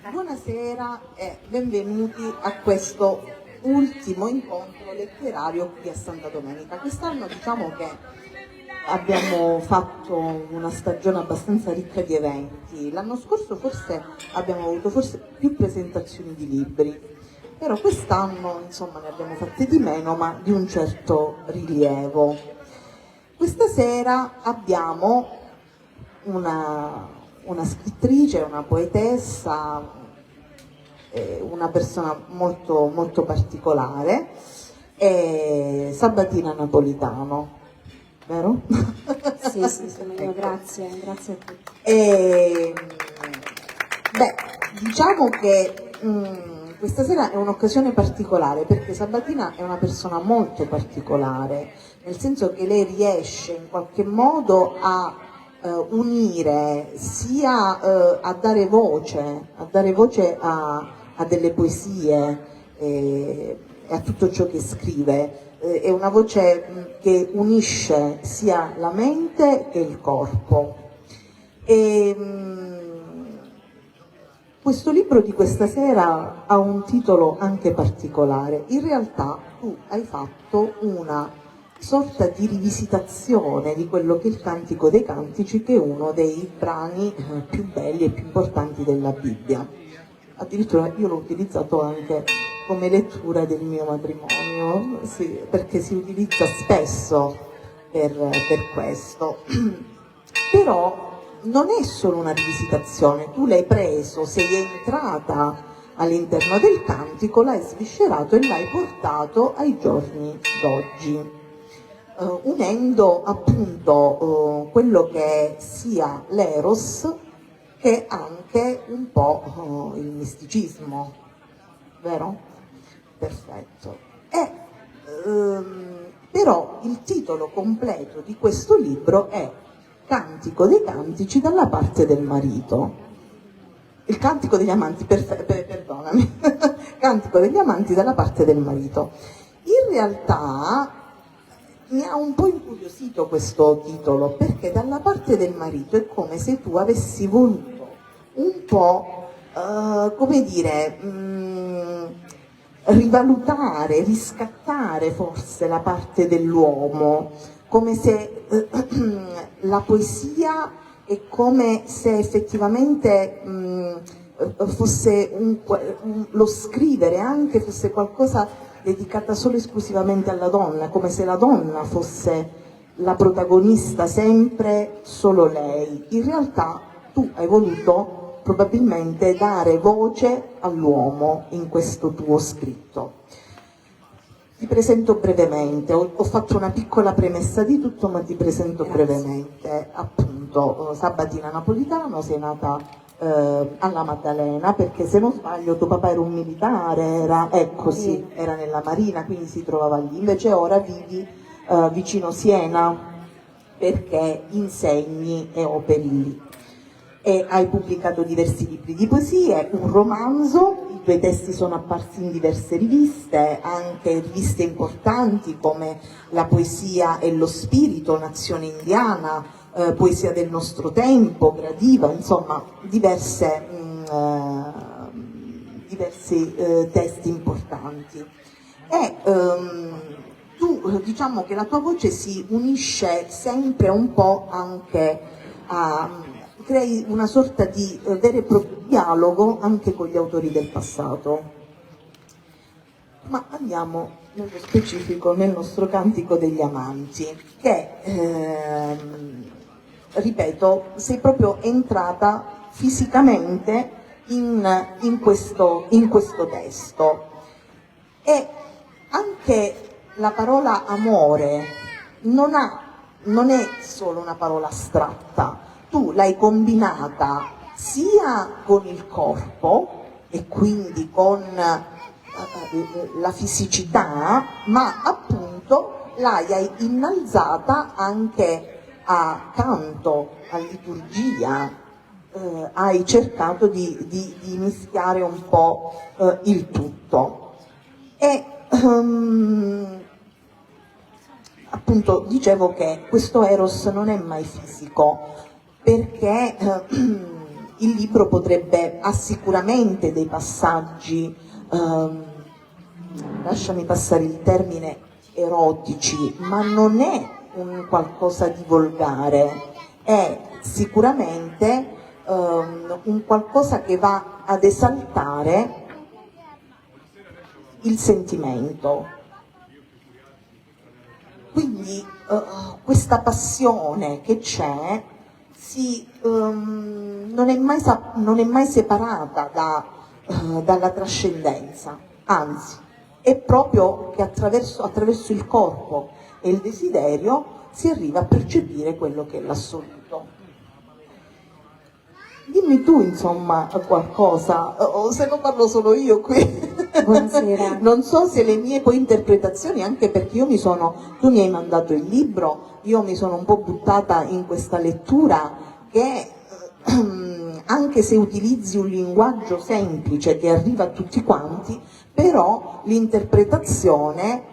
Buonasera e benvenuti a questo ultimo incontro letterario qui a Santa Domenica. Quest'anno diciamo che abbiamo fatto una stagione abbastanza ricca di eventi. L'anno scorso forse abbiamo avuto più presentazioni di libri, però quest'anno insomma ne abbiamo fatte di meno, ma di un certo rilievo. Questa sera abbiamo una scrittrice, una poetessa, una persona molto, molto particolare, Sabatina Napolitano, vero? Sì, sono io, Ecco. grazie a tutti. Diciamo che questa sera è un'occasione particolare perché Sabatina è una persona molto particolare, nel senso che lei riesce in qualche modo a unire sia a dare voce a delle poesie e a tutto ciò che scrive. È una voce che unisce sia la mente che il corpo. Questo libro di questa sera ha un titolo anche particolare. In realtà tu hai fatto una sorta di rivisitazione di quello che è il Cantico dei Cantici, che è uno dei brani più belli e più importanti della Bibbia. Addirittura io l'ho utilizzato anche come lettura del mio matrimonio, sì, perché si utilizza spesso per questo. Però non è solo una rivisitazione, tu l'hai preso, sei entrata all'interno del cantico, l'hai sviscerato e l'hai portato ai giorni d'oggi, unendo appunto quello che sia l'eros che anche un po' il misticismo, vero? Perfetto. Però il titolo completo di questo libro è Cantico dei Cantici dalla parte del marito. Il Cantico degli Amanti, perdonami, Cantico degli Amanti dalla parte del marito. In realtà mi ha un po' incuriosito questo titolo, perché dalla parte del marito è come se tu avessi voluto un po', come dire, rivalutare, riscattare forse la parte dell'uomo, come se la poesia è come se effettivamente fosse lo scrivere anche fosse qualcosa dedicata solo e esclusivamente alla donna, come se la donna fosse la protagonista sempre, solo lei. In realtà tu hai voluto probabilmente dare voce all'uomo in questo tuo scritto. Ti presento brevemente, ho fatto una piccola premessa di tutto, ma ti presento brevemente. Appunto, Sabatina Napolitano, sei nata alla Maddalena, perché se non sbaglio tuo papà era un militare, era nella Marina, quindi si trovava lì. Invece ora vivi vicino Siena, perché insegni e operi lì. E hai pubblicato diversi libri di poesie, un romanzo, i tuoi testi sono apparsi in diverse riviste, anche riviste importanti come La Poesia e lo Spirito, Nazione Indiana, Poesia del nostro tempo, Gradiva, insomma diversi testi importanti. Tu diciamo che la tua voce si unisce sempre un po' anche crei una sorta di vero e proprio dialogo anche con gli autori del passato. Ma andiamo nello specifico nel nostro Cantico degli Amanti, che, ripeto, sei proprio entrata fisicamente in questo testo. E anche la parola amore non è solo una parola astratta, tu l'hai combinata sia con il corpo e quindi con la fisicità, ma appunto l'hai innalzata anche a canto, a liturgia, hai cercato di mischiare un po' il tutto. E appunto dicevo che questo eros non è mai fisico, perché il libro ha sicuramente dei passaggi, lasciami passare il termine, erotici, ma non è un qualcosa di volgare, è sicuramente un qualcosa che va ad esaltare il sentimento. Quindi questa passione che c'è non è mai separata dalla trascendenza, anzi è proprio che attraverso il corpo e il desiderio si arriva a percepire quello che è l'assoluto. Dimmi tu, insomma, qualcosa, o se no parlo solo io qui. Buonasera. Non so se le mie poi interpretazioni, anche perché tu mi hai mandato il libro, io mi sono un po' buttata in questa lettura che anche se utilizzi un linguaggio semplice che arriva a tutti quanti, però l'interpretazione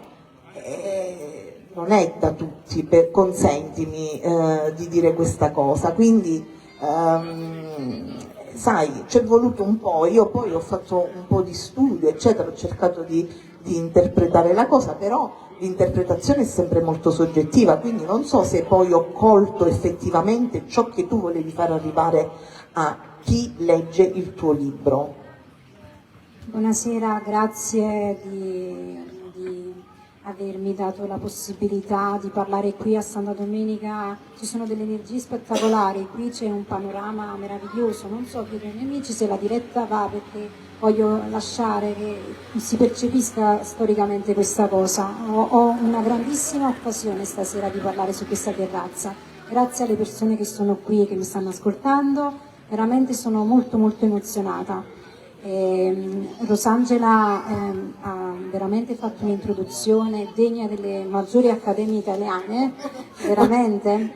non è da tutti, consentimi di dire questa cosa, quindi sai, ci è voluto un po', io poi ho fatto un po' di studio, eccetera, ho cercato di interpretare la cosa, però l'interpretazione è sempre molto soggettiva, quindi non so se poi ho colto effettivamente ciò che tu volevi far arrivare a chi legge il tuo libro. Buonasera, grazie di avermi dato la possibilità di parlare qui a Santa Domenica. Ci sono delle energie spettacolari, qui c'è un panorama meraviglioso, non so, chiedo ai miei amici se la diretta va, perché voglio lasciare che si percepisca storicamente questa cosa. Ho una grandissima occasione stasera di parlare su questa terrazza, grazie alle persone che sono qui e che mi stanno ascoltando, veramente sono molto molto emozionata. Rosangela ha veramente fatto un'introduzione degna delle maggiori accademie italiane, veramente,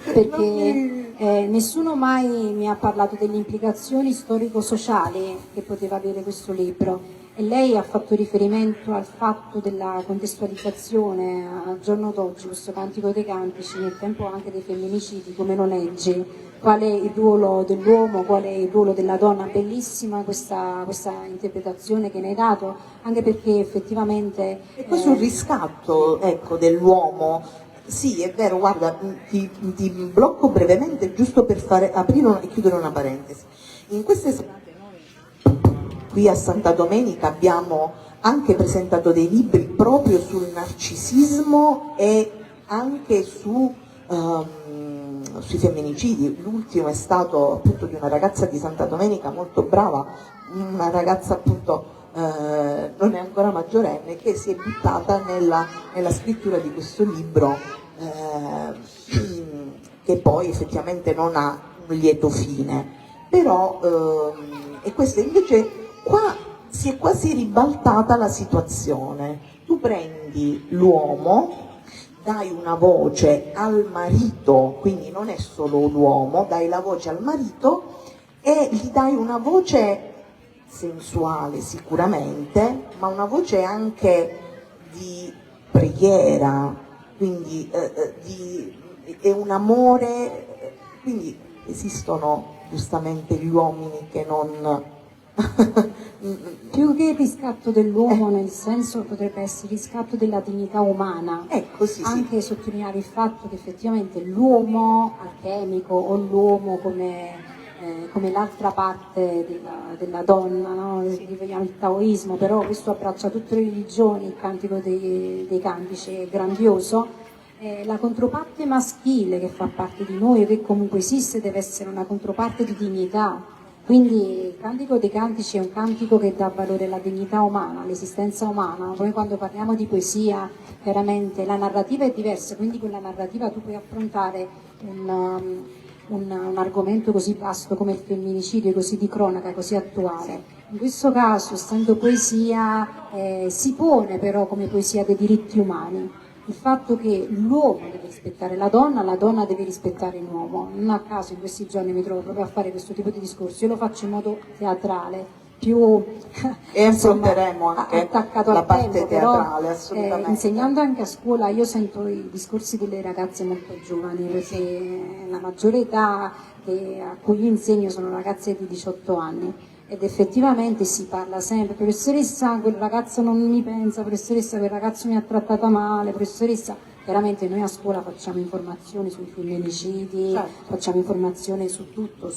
perché nessuno mai mi ha parlato delle implicazioni storico-sociali che poteva avere questo libro, e lei ha fatto riferimento al fatto della contestualizzazione al giorno d'oggi, questo Cantico dei Cantici, nel tempo anche dei femminicidi, come lo leggi? Qual è il ruolo dell'uomo, qual è il ruolo della donna? Bellissima questa interpretazione che ne hai dato, anche perché effettivamente... E poi sul riscatto, ecco, dell'uomo, sì, è vero, guarda, ti blocco brevemente giusto per aprire e chiudere una parentesi. In queste serate noi qui a Santa Domenica abbiamo anche presentato dei libri proprio sul narcisismo e anche sui femminicidi. L'ultimo è stato appunto di una ragazza di Santa Domenica molto brava, una ragazza appunto non è ancora maggiorenne, che si è buttata nella scrittura di questo libro che poi effettivamente non ha un lieto fine, però e questo invece qua si è quasi ribaltata la situazione. Tu prendi l'uomo, dai una voce al marito, quindi non è solo l'uomo, dai la voce al marito e gli dai una voce sensuale sicuramente, ma una voce anche di preghiera, quindi è un amore, quindi esistono giustamente gli uomini che non... Più che il riscatto dell'uomo, nel senso potrebbe essere il riscatto della dignità umana, sì, anche sì. sottolineare il fatto che effettivamente l'uomo alchemico o l'uomo come l'altra parte della donna, no? Vediamo il taoismo, però questo abbraccia tutte le religioni, il Cantico dei Cantici è grandioso. La controparte maschile che fa parte di noi, che comunque esiste, deve essere una controparte di dignità. Quindi il Cantico dei Cantici è un cantico che dà valore alla dignità umana, all'esistenza umana. Come quando parliamo di poesia, veramente la narrativa è diversa, quindi con la narrativa tu puoi affrontare un argomento così vasto come il femminicidio, così di cronaca, così attuale. In questo caso, essendo poesia, si pone però come poesia dei diritti umani. Il fatto che l'uomo deve rispettare la donna deve rispettare l'uomo. Non a caso in questi giorni mi trovo proprio a fare questo tipo di discorso. Io lo faccio in modo teatrale, più e affronteremo anche attaccato la al parte tempo, teatrale, però assolutamente. insegnando anche a scuola io sento i discorsi delle ragazze molto giovani, perché la maggiore età a cui io insegno sono ragazze di 18 anni ed effettivamente si parla sempre: professoressa quel ragazzo non mi pensa, professoressa quel ragazzo mi ha trattata male, professoressa. Chiaramente noi a scuola facciamo informazioni sui femminicidi, certo, facciamo informazioni su tutto,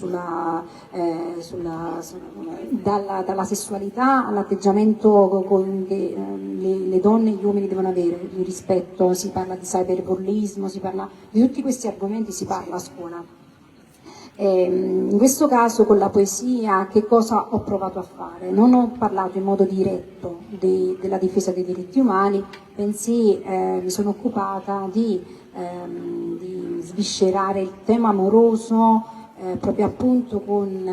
dalla sessualità all'atteggiamento che le donne e gli uomini devono avere, il rispetto, si parla di cyberbullismo, si parla di tutti questi argomenti, si parla a scuola. In questo caso con la poesia che cosa ho provato a fare? Non ho parlato in modo diretto della difesa dei diritti umani, bensì mi sono occupata di sviscerare il tema amoroso proprio appunto con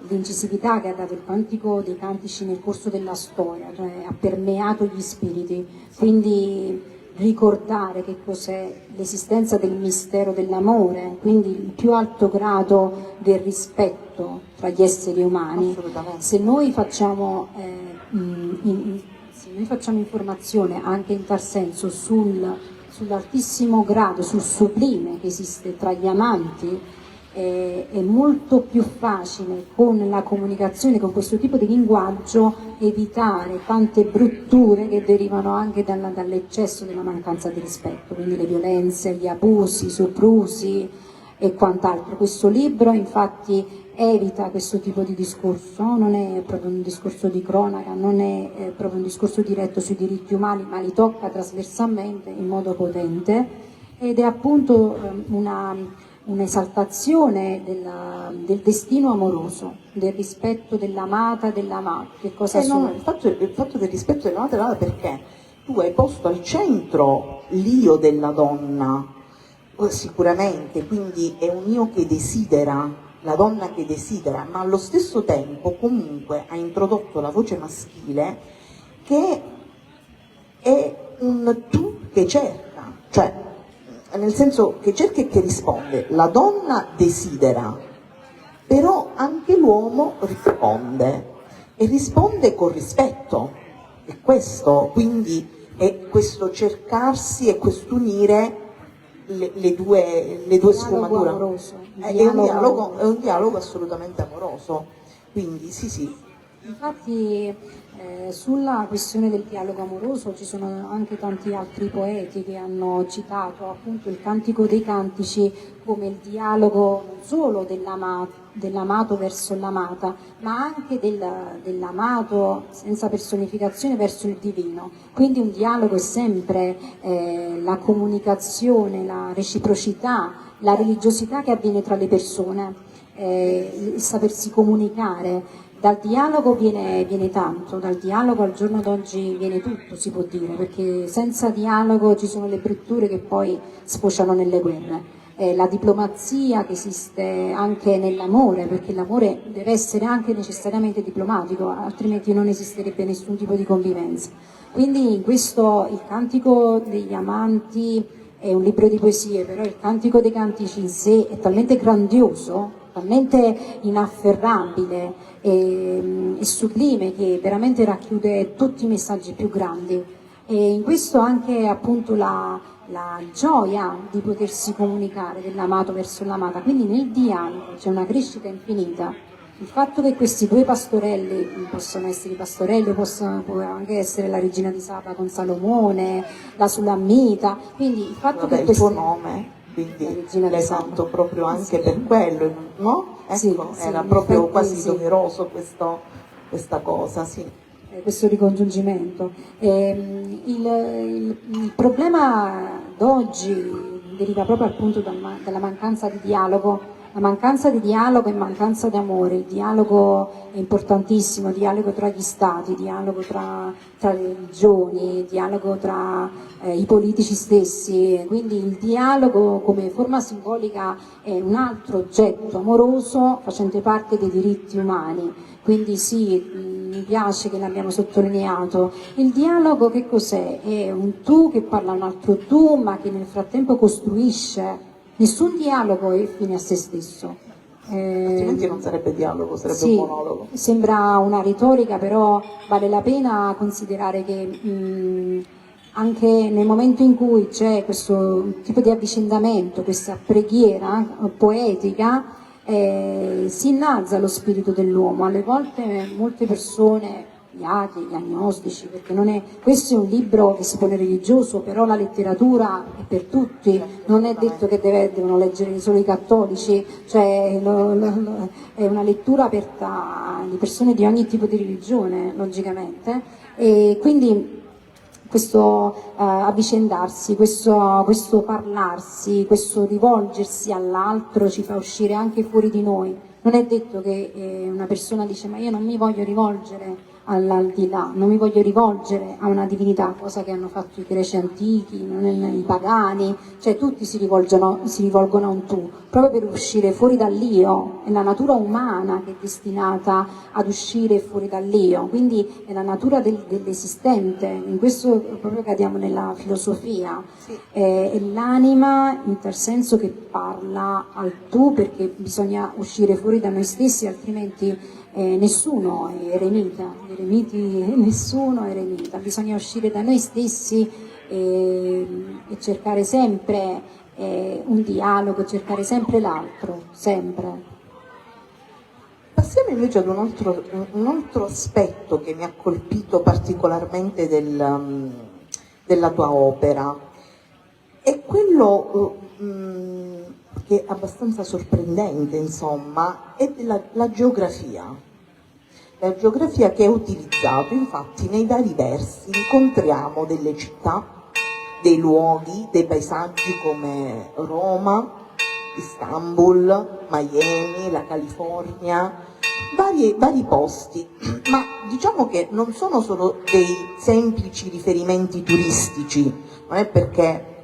l'incisività che ha dato il Cantico dei Cantici nel corso della storia, cioè ha permeato gli spiriti, quindi ricordare che cos'è l'esistenza del mistero dell'amore, quindi il più alto grado del rispetto tra gli esseri umani. Se noi facciamo informazione anche in tal senso sull'altissimo grado, sul sublime che esiste tra gli amanti, è molto più facile con la comunicazione, con questo tipo di linguaggio, evitare tante brutture che derivano anche dall'eccesso della mancanza di rispetto, quindi le violenze, gli abusi, i soprusi e quant'altro. Questo libro infatti evita questo tipo di discorso, non è proprio un discorso di cronaca, non è proprio un discorso diretto sui diritti umani, ma li tocca trasversalmente in modo potente ed è appunto un'esaltazione del destino amoroso, del rispetto dell'amata, dell'amato. Che cosa sono? No, il fatto del rispetto dell'amata e dell'amata, perché tu hai posto al centro l'io della donna, sicuramente, quindi è un io che desidera, la donna che desidera, ma allo stesso tempo comunque ha introdotto la voce maschile che è un tu che cerca, cioè nel senso che cerca e che risponde. La donna desidera, però anche l'uomo risponde e risponde con rispetto, e questo quindi è questo cercarsi e quest'unire le due sfumature. È un dialogo assolutamente amoroso, quindi sì. Infatti sulla questione del dialogo amoroso ci sono anche tanti altri poeti che hanno citato appunto il Cantico dei Cantici come il dialogo non solo dell'amato verso l'amata, ma anche dell'amato senza personificazione verso il divino. Quindi un dialogo è sempre la comunicazione, la reciprocità, la religiosità che avviene tra le persone, il sapersi comunicare. Dal dialogo viene tanto, dal dialogo al giorno d'oggi viene tutto, si può dire, perché senza dialogo ci sono le brutture che poi sfociano nelle guerre. La diplomazia che esiste anche nell'amore, perché l'amore deve essere anche necessariamente diplomatico, altrimenti non esisterebbe nessun tipo di convivenza. Quindi in questo il Cantico degli Amanti è un libro di poesie, però il Cantico dei Cantici in sé è talmente grandioso, talmente inafferrabile e sublime che veramente racchiude tutti i messaggi più grandi e in questo anche appunto la gioia di potersi comunicare dell'amato verso l'amata, quindi nel dialogo c'è una crescita infinita. Il fatto che questi due pastorelli possono essere i pastorelli, può anche essere la regina di Saba con Salomone, la Sulammita, quindi il fatto che il tuo nome quindi l'hai fatto proprio anche per quello, no? Ecco, sì, era proprio quasi doveroso questa cosa, sì. Questo ricongiungimento. Il problema d'oggi deriva proprio appunto dalla mancanza di dialogo. La mancanza di dialogo e mancanza di amore. Il dialogo è importantissimo, il dialogo tra gli stati, il dialogo tra le religioni, il dialogo tra i politici stessi, quindi il dialogo come forma simbolica è un altro oggetto amoroso facente parte dei diritti umani, quindi sì, mi piace che l'abbiamo sottolineato. Il dialogo che cos'è? È un tu che parla a un altro tu, ma che nel frattempo costruisce. Nessun dialogo è fine a se stesso. Altrimenti non sarebbe dialogo, sarebbe sì, un monologo. Sembra una retorica, però vale la pena considerare che anche nel momento in cui c'è questo tipo di avvicendamento, questa preghiera poetica, si innalza lo spirito dell'uomo. Alle volte molte persone, gli atei, gli agnostici, perché non è, questo è un libro che si pone religioso, però la letteratura è per tutti, non è detto che devono leggere solo i cattolici, cioè è una lettura aperta di persone di ogni tipo di religione, logicamente, e quindi questo avvicendarsi, questo parlarsi, questo rivolgersi all'altro ci fa uscire anche fuori di noi. Non è detto che una persona dice ma io non mi voglio rivolgere all'aldilà, non mi voglio rivolgere a una divinità, cosa che hanno fatto i greci antichi, i pagani, cioè tutti si rivolgono a un tu, proprio per uscire fuori dall'io. È la natura umana che è destinata ad uscire fuori dall'io, quindi è la natura dell'esistente. In questo proprio cadiamo nella filosofia, è l'anima in tal senso che parla al tu, perché bisogna uscire fuori da noi stessi, altrimenti nessuno è eremita, gli eremiti nessuno è eremita, bisogna uscire da noi stessi e cercare sempre un dialogo, cercare sempre l'altro, sempre. Passiamo invece ad un altro aspetto che mi ha colpito particolarmente della tua opera, è quello che è abbastanza sorprendente, insomma, è la geografia. La geografia che è utilizzato, infatti nei vari versi incontriamo delle città, dei luoghi, dei paesaggi come Roma, Istanbul, Miami, la California, vari posti, ma diciamo che non sono solo dei semplici riferimenti turistici, non è perché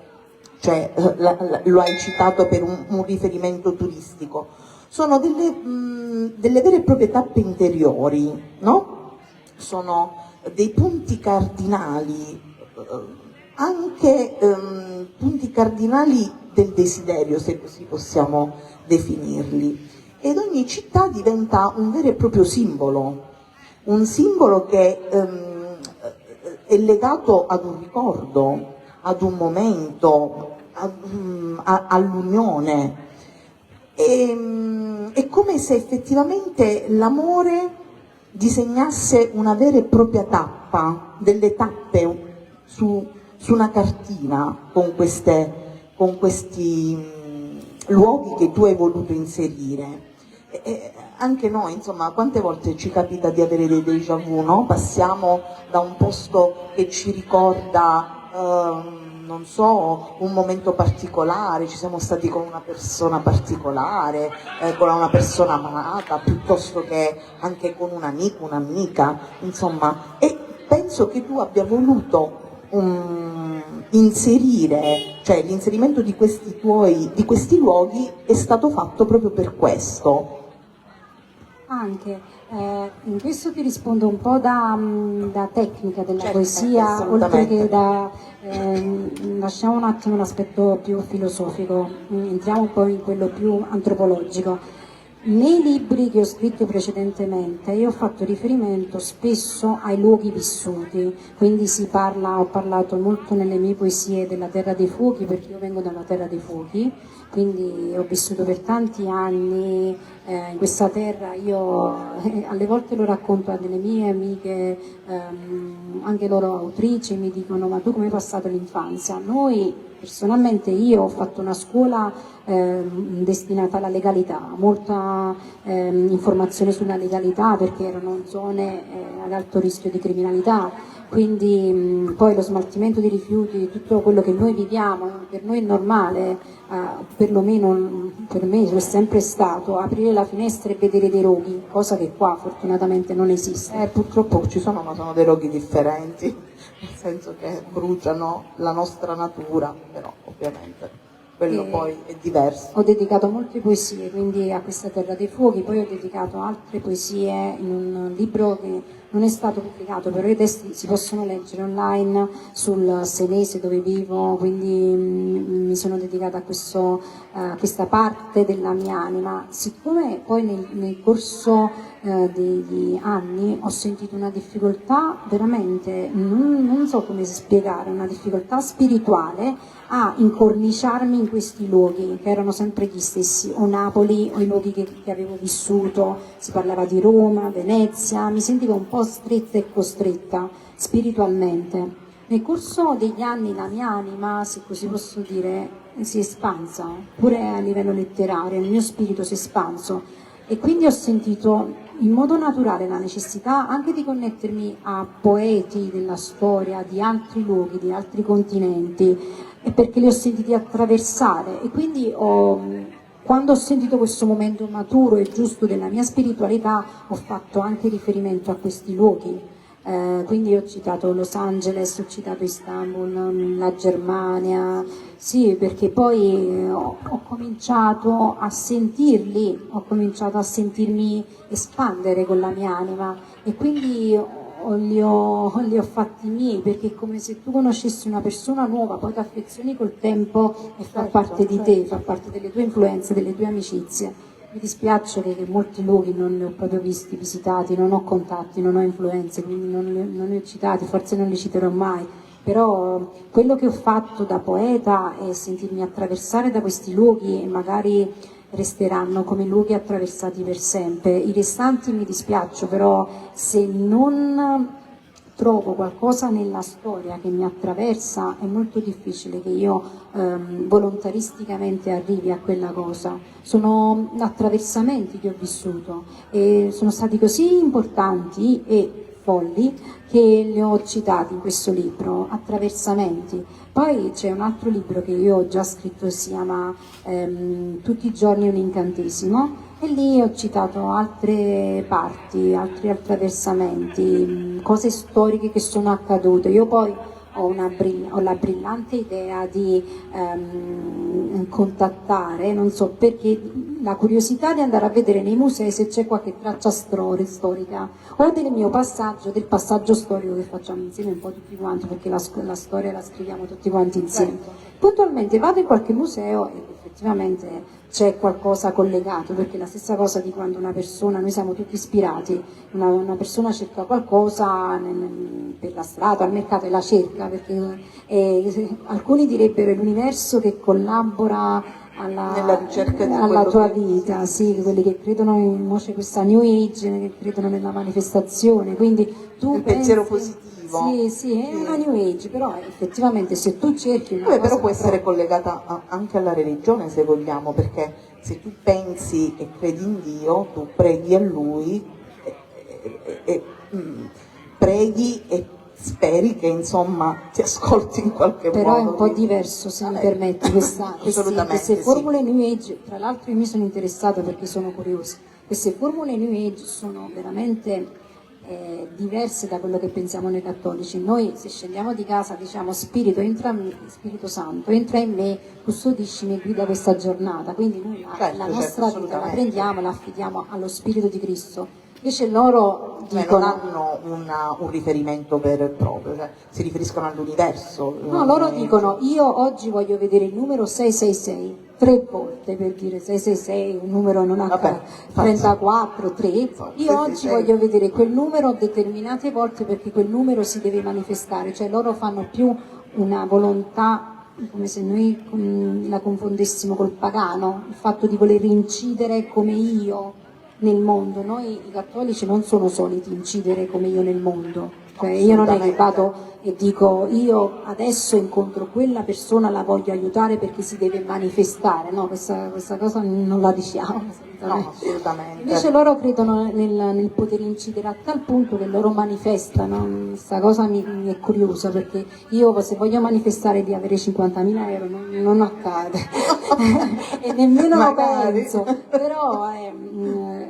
lo hai citato per un riferimento turistico, sono delle vere e proprie tappe interiori, no? Sono dei punti cardinali, anche punti cardinali del desiderio, se così possiamo definirli. Ed ogni città diventa un vero e proprio simbolo, un simbolo che è legato ad un ricordo, ad un momento, all'unione. È come se effettivamente l'amore disegnasse una vera e propria tappa, delle tappe su una cartina con questi luoghi che tu hai voluto inserire. Anche noi, insomma, quante volte ci capita di avere dei déjà vu, no? Passiamo da un posto che ci ricorda, non so, un momento particolare, ci siamo stati con una persona particolare, con una persona amata, piuttosto che anche con un amico, un'amica, insomma, e penso che tu abbia voluto inserire, cioè l'inserimento di questi luoghi è stato fatto proprio per questo. Anche, in questo ti rispondo un po' da tecnica della poesia, oltre che lasciamo un attimo l'aspetto più filosofico, entriamo un po' in quello più antropologico. Nei libri che ho scritto precedentemente io ho fatto riferimento spesso ai luoghi vissuti, quindi ho parlato molto nelle mie poesie della Terra dei Fuochi, perché io vengo dalla Terra dei Fuochi, quindi ho vissuto per tanti anni in questa terra. Io alle volte lo racconto a delle mie amiche, anche loro autrici, mi dicono ma tu come hai passato l'infanzia? Personalmente io ho fatto una scuola destinata alla legalità, molta informazione sulla legalità, perché erano zone ad alto rischio di criminalità, quindi poi lo smaltimento di rifiuti, tutto quello che noi viviamo, per noi è normale, perlomeno per me lo è sempre stato, aprire la finestra e vedere dei roghi, cosa che qua fortunatamente non esiste. Purtroppo ci sono, ma sono dei roghi differenti, nel senso che bruciano la nostra natura, però ovviamente quello poi è diverso. Ho dedicato molte poesie quindi a questa Terra dei Fuochi, poi ho dedicato altre poesie in un libro che non è stato pubblicato, però i testi si possono leggere online sul senese dove vivo, quindi mi sono dedicata a questa parte della mia anima. Siccome poi nel corso degli anni ho sentito una difficoltà veramente, non so come spiegare, una difficoltà spirituale a incorniciarmi in questi luoghi che erano sempre gli stessi, o Napoli o i luoghi che avevo vissuto, si parlava di Roma, Venezia, mi sentivo un po' stretta e costretta spiritualmente. Nel corso degli anni la mia anima, se così posso dire, si è espansa, pure a livello letterario, il mio spirito si è espanso e quindi ho sentito in modo naturale la necessità anche di connettermi a poeti della storia di altri luoghi, di altri continenti, e perché li ho sentiti attraversare e quindi quando ho sentito questo momento maturo e giusto della mia spiritualità ho fatto anche riferimento a questi luoghi. Quindi ho citato Los Angeles, ho citato Istanbul, la Germania, sì, perché poi ho cominciato a sentirli, ho cominciato a sentirmi espandere con la mia anima e quindi li ho fatti miei, perché è come se tu conoscessi una persona nuova, poi ti affezioni col tempo e fa parte di te, fa parte delle tue influenze, delle tue amicizie. Mi dispiace che molti luoghi non li ho proprio visti, visitati, non ho contatti, non ho influenze, quindi non li ho citati, forse non li citerò mai, però quello che ho fatto da poeta è sentirmi attraversare da questi luoghi e magari resteranno come luoghi attraversati per sempre. I restanti mi dispiaccio, però se non trovo qualcosa nella storia che mi attraversa è molto difficile che io volontaristicamente arrivi a quella cosa. Sono attraversamenti che ho vissuto e sono stati così importanti e folli che li ho citati in questo libro, attraversamenti. Poi c'è un altro libro che io ho già scritto, si chiama Tutti i giorni un incantesimo, e lì ho citato altre parti, altri attraversamenti, cose storiche che sono accadute. Io poi ho la brillante idea di contattare, non so perché, la curiosità di andare a vedere nei musei se c'è qualche traccia storica o del passaggio storico che facciamo insieme un po' tutti quanti, perché la storia la scriviamo tutti quanti insieme. Puntualmente vado in qualche museo e effettivamente c'è qualcosa collegato, perché è la stessa cosa di quando una persona, noi siamo tutti ispirati, una persona cerca qualcosa per la strada, al mercato e la cerca, perché alcuni direbbero è l'universo che collabora nella ricerca di alla tua vita, sì, quelli che credono c'è questa New Age, che credono nella manifestazione, quindi tu il pensiero positivo. Sì, è una New Age, però effettivamente se tu cerchi una cosa però può essere collegata anche alla religione, se vogliamo, perché se tu pensi e credi in Dio, tu preghi a Lui preghi e speri che insomma ti ascolti in qualche modo. Però è un po' diverso, se mi permetti, queste formule New Age. Tra l'altro io mi sono interessata perché sono curiosa. Queste formule New Age sono veramente diverse da quello che pensiamo noi cattolici. Noi se scendiamo di casa diciamo Spirito Santo, entra in me, custodiscimi e guida questa giornata. Quindi noi la nostra vita la prendiamo e la affidiamo allo Spirito di Cristo. Invece loro dicono, non hanno un riferimento vero e proprio, cioè si riferiscono all'universo. No, loro dicono io oggi voglio vedere il numero 666, 3 volte, per dire 666, un numero non a 34, 3. Io oggi voglio vedere quel numero determinate volte perché quel numero si deve manifestare, cioè loro fanno più una volontà, come se noi la confondessimo col pagano, il fatto di voler incidere come io nel mondo. Noi i cattolici non sono soliti incidere come io nel mondo, cioè io non è che vado e dico io adesso incontro quella persona, la voglio aiutare perché si deve manifestare, no, questa cosa non la diciamo assolutamente. No, assolutamente. Invece loro credono nel poter incidere a tal punto che loro manifestano. Questa cosa mi è curiosa, perché io se voglio manifestare di avere 50.000 euro non accade e nemmeno lo penso, però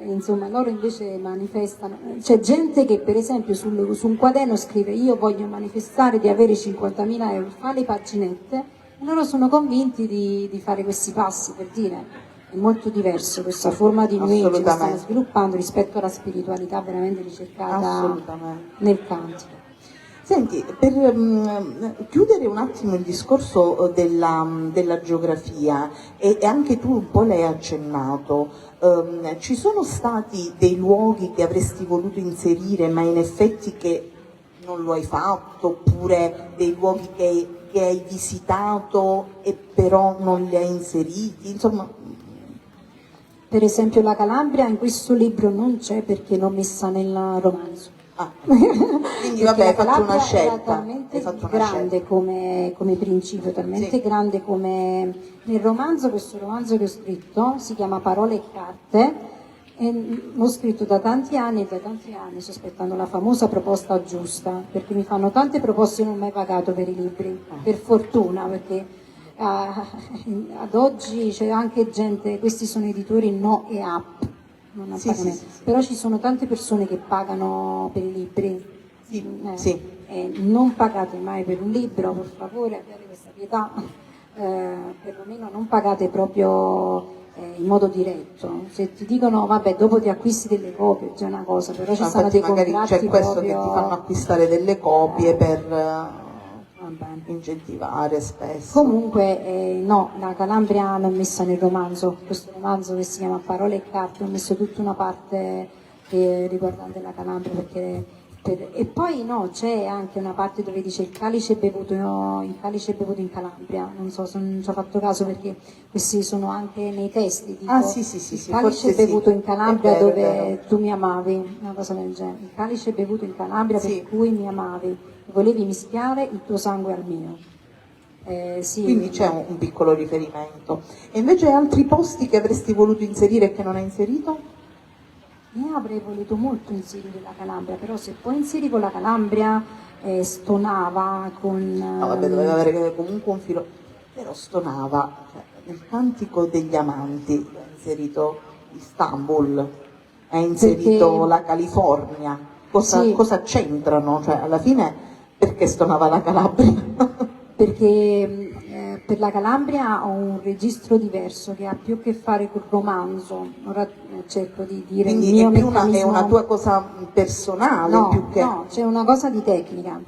insomma loro invece manifestano. C'è gente che per esempio su un quaderno scrive io voglio manifestare di avere 50.000 euro, fa le paginette e loro sono convinti di fare questi passi, per dire. è molto diverso questa forma di New Age che stanno sviluppando rispetto alla spiritualità veramente ricercata nel cantico. Senti, per chiudere un attimo il discorso della geografia, e anche tu un po' l'hai accennato, ci sono stati dei luoghi che avresti voluto inserire ma in effetti che non lo hai fatto, oppure dei luoghi che hai visitato e però non li hai inseriti, insomma? Per esempio la Calabria in questo libro non c'è perché l'ho messa nel romanzo. Quindi vabbè, hai fatto una scelta. Era talmente grande come principio, talmente grande come nel romanzo. Questo romanzo che ho scritto si chiama Parole e carte e l'ho scritto da tanti anni e da tanti anni sto aspettando la famosa proposta giusta, perché mi fanno tante proposte e non ho mai pagato per i libri, per fortuna, perché ad oggi c'è anche gente, questi sono editori no e up, non a pagamento. Sì. Però ci sono tante persone che pagano per i libri. Non pagate mai per un libro, per favore, abbiate questa pietà, perlomeno non pagate proprio in modo diretto. Se ti dicono vabbè dopo ti acquisti delle copie, c'è una cosa, però ci sono dei contratti c'è questo proprio... che ti fanno acquistare delle copie per incentivare spesso. Comunque no, la Calabria l'ho messa nel romanzo, questo romanzo che si chiama Parole e carte, ho messo tutta una parte riguardante la Calabria e poi no, c'è anche una parte dove dice il calice bevuto in Calabria, non so se non ci ho fatto caso perché questi sono anche nei testi, dico, il calice bevuto in Calabria dove tu mi amavi, una cosa del genere, il calice bevuto in Calabria per cui mi amavi, volevi mischiare il tuo sangue al mio. Quindi c'è un piccolo riferimento. E invece altri posti che avresti voluto inserire e che non hai inserito? Io avrei voluto molto inserire la Calabria, però se poi inserivo la Calabria stonava con... No, vabbè, doveva avere comunque un filo, però stonava. Cioè, nel Cantico degli Amanti ha inserito Istanbul, ha inserito la California. Cosa c'entrano? Cioè, alla fine, perché stonava la Calabria? Perché per la Calabria ho un registro diverso che ha più a che fare col romanzo. Ora cerco di dire quindi il mio meccanismo. È una tua cosa personale? No, c'è una cosa di tecnica.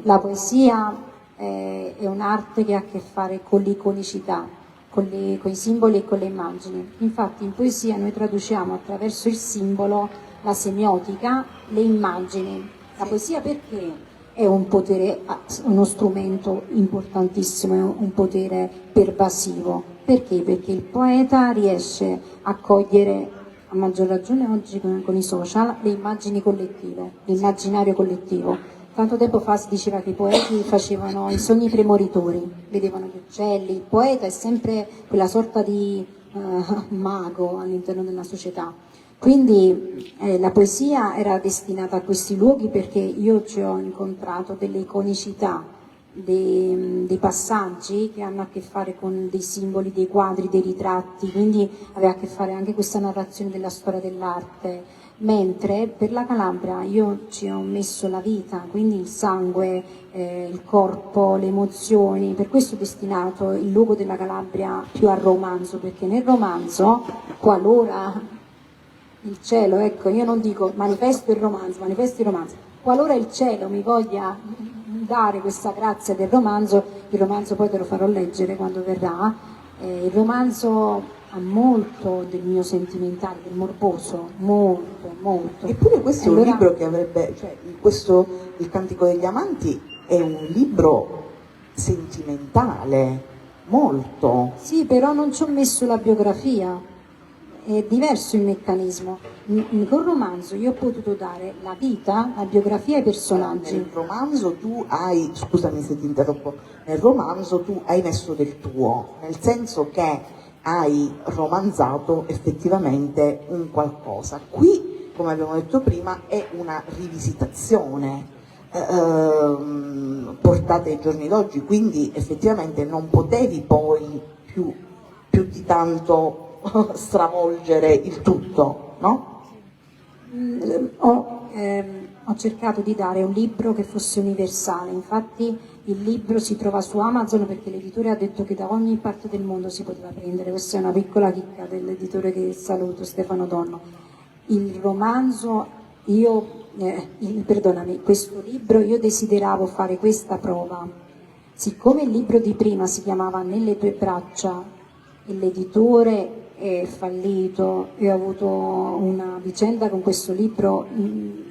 La poesia è un'arte che ha a che fare con l'iconicità, con i simboli e con le immagini. Infatti in poesia noi traduciamo attraverso il simbolo, la semiotica, le immagini. La poesia perché? È un potere, uno strumento importantissimo, è un potere pervasivo. Perché? Perché il poeta riesce a cogliere, a maggior ragione oggi con i social, le immagini collettive, l'immaginario collettivo. Tanto tempo fa si diceva che i poeti facevano i sogni premonitori, vedevano gli uccelli. Il poeta è sempre quella sorta di mago all'interno della società. Quindi la poesia era destinata a questi luoghi perché io ci ho incontrato delle iconicità, dei passaggi che hanno a che fare con dei simboli, dei quadri, dei ritratti, quindi aveva a che fare anche questa narrazione della storia dell'arte. Mentre per la Calabria io ci ho messo la vita, quindi il sangue, il corpo, le emozioni, per questo ho destinato il luogo della Calabria più al romanzo, perché nel romanzo, qualora il cielo, ecco, io non dico manifesto il romanzo, qualora il cielo mi voglia dare questa grazia del romanzo, il romanzo poi te lo farò leggere quando verrà, il romanzo ha molto del mio sentimentale, del morboso, molto. Eppure questo è un libro che avrebbe, cioè il Cantico degli Amanti è un libro sentimentale, molto. Sì, però non ci ho messo la biografia. È diverso il meccanismo. Col romanzo io ho potuto dare la vita, la biografia ai personaggi. Nel romanzo tu hai, scusami se ti interrompo, nel romanzo tu hai messo del tuo, nel senso che hai romanzato effettivamente un qualcosa. Qui, come abbiamo detto prima, è una rivisitazione portata ai giorni d'oggi, quindi effettivamente non potevi poi più di tanto stravolgere il tutto, no? Ho cercato di dare un libro che fosse universale, infatti il libro si trova su Amazon perché l'editore ha detto che da ogni parte del mondo si poteva prendere. Questa è una piccola chicca dell'editore che saluto, Stefano Donno. Il romanzo, perdonami, questo libro io desideravo fare questa prova. Siccome il libro di prima si chiamava Nelle tue braccia e l'editore è fallito e ho avuto una vicenda con questo libro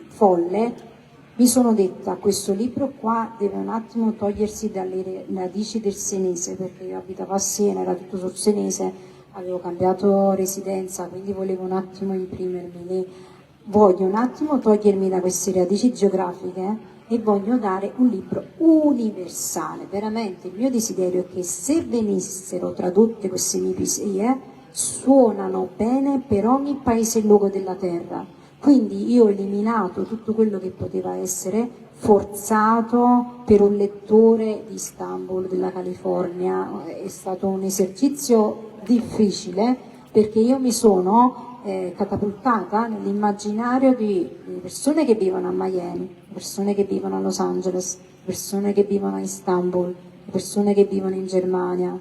folle, mi sono detta, questo libro qua deve un attimo togliersi dalle radici del senese, perché io abitavo a Siena, era tutto sul senese, avevo cambiato residenza, quindi volevo un attimo imprimermi lì. Voglio un attimo togliermi da queste radici geografiche e voglio dare un libro universale. Veramente il mio desiderio è che se venissero tradotte queste mie poesie, suonano bene per ogni paese e luogo della terra. Quindi io ho eliminato tutto quello che poteva essere forzato per un lettore di Istanbul, della California. È stato un esercizio difficile perché io mi sono catapultata nell'immaginario di persone che vivono a Miami, persone che vivono a Los Angeles, persone che vivono a Istanbul, persone che vivono in Germania,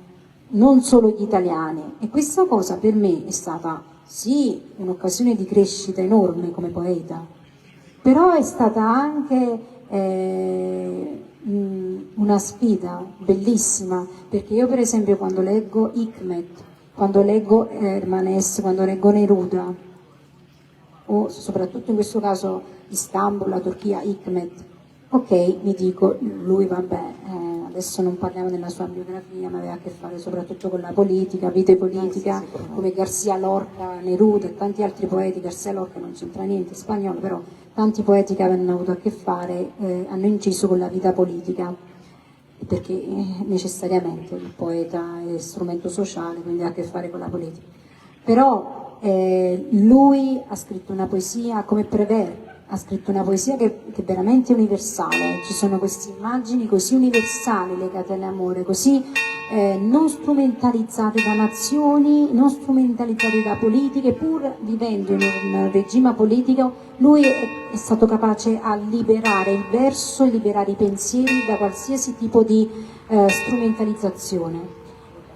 non solo gli italiani. E questa cosa per me è stata sì un'occasione di crescita enorme come poeta, però è stata anche una sfida bellissima, perché io per esempio quando leggo Hikmet, quando leggo Hermanes, quando leggo Neruda, o soprattutto in questo caso Istanbul, la Turchia, Hikmet, ok, mi dico, lui vabbè, adesso non parliamo della sua biografia, ma aveva a che fare soprattutto con la politica, vita e politica, come García Lorca, Neruda e tanti altri poeti. García Lorca non c'entra niente, spagnolo, però tanti poeti che avevano avuto a che fare hanno inciso con la vita politica, perché necessariamente il poeta è strumento sociale, quindi ha a che fare con la politica. Però lui ha scritto una poesia come Prévert, ha scritto una poesia che è veramente universale, ci sono queste immagini così universali legate all'amore, così non strumentalizzate da nazioni, non strumentalizzate da politiche, pur vivendo in un regime politico, lui è stato capace a liberare il verso, liberare i pensieri da qualsiasi tipo di strumentalizzazione.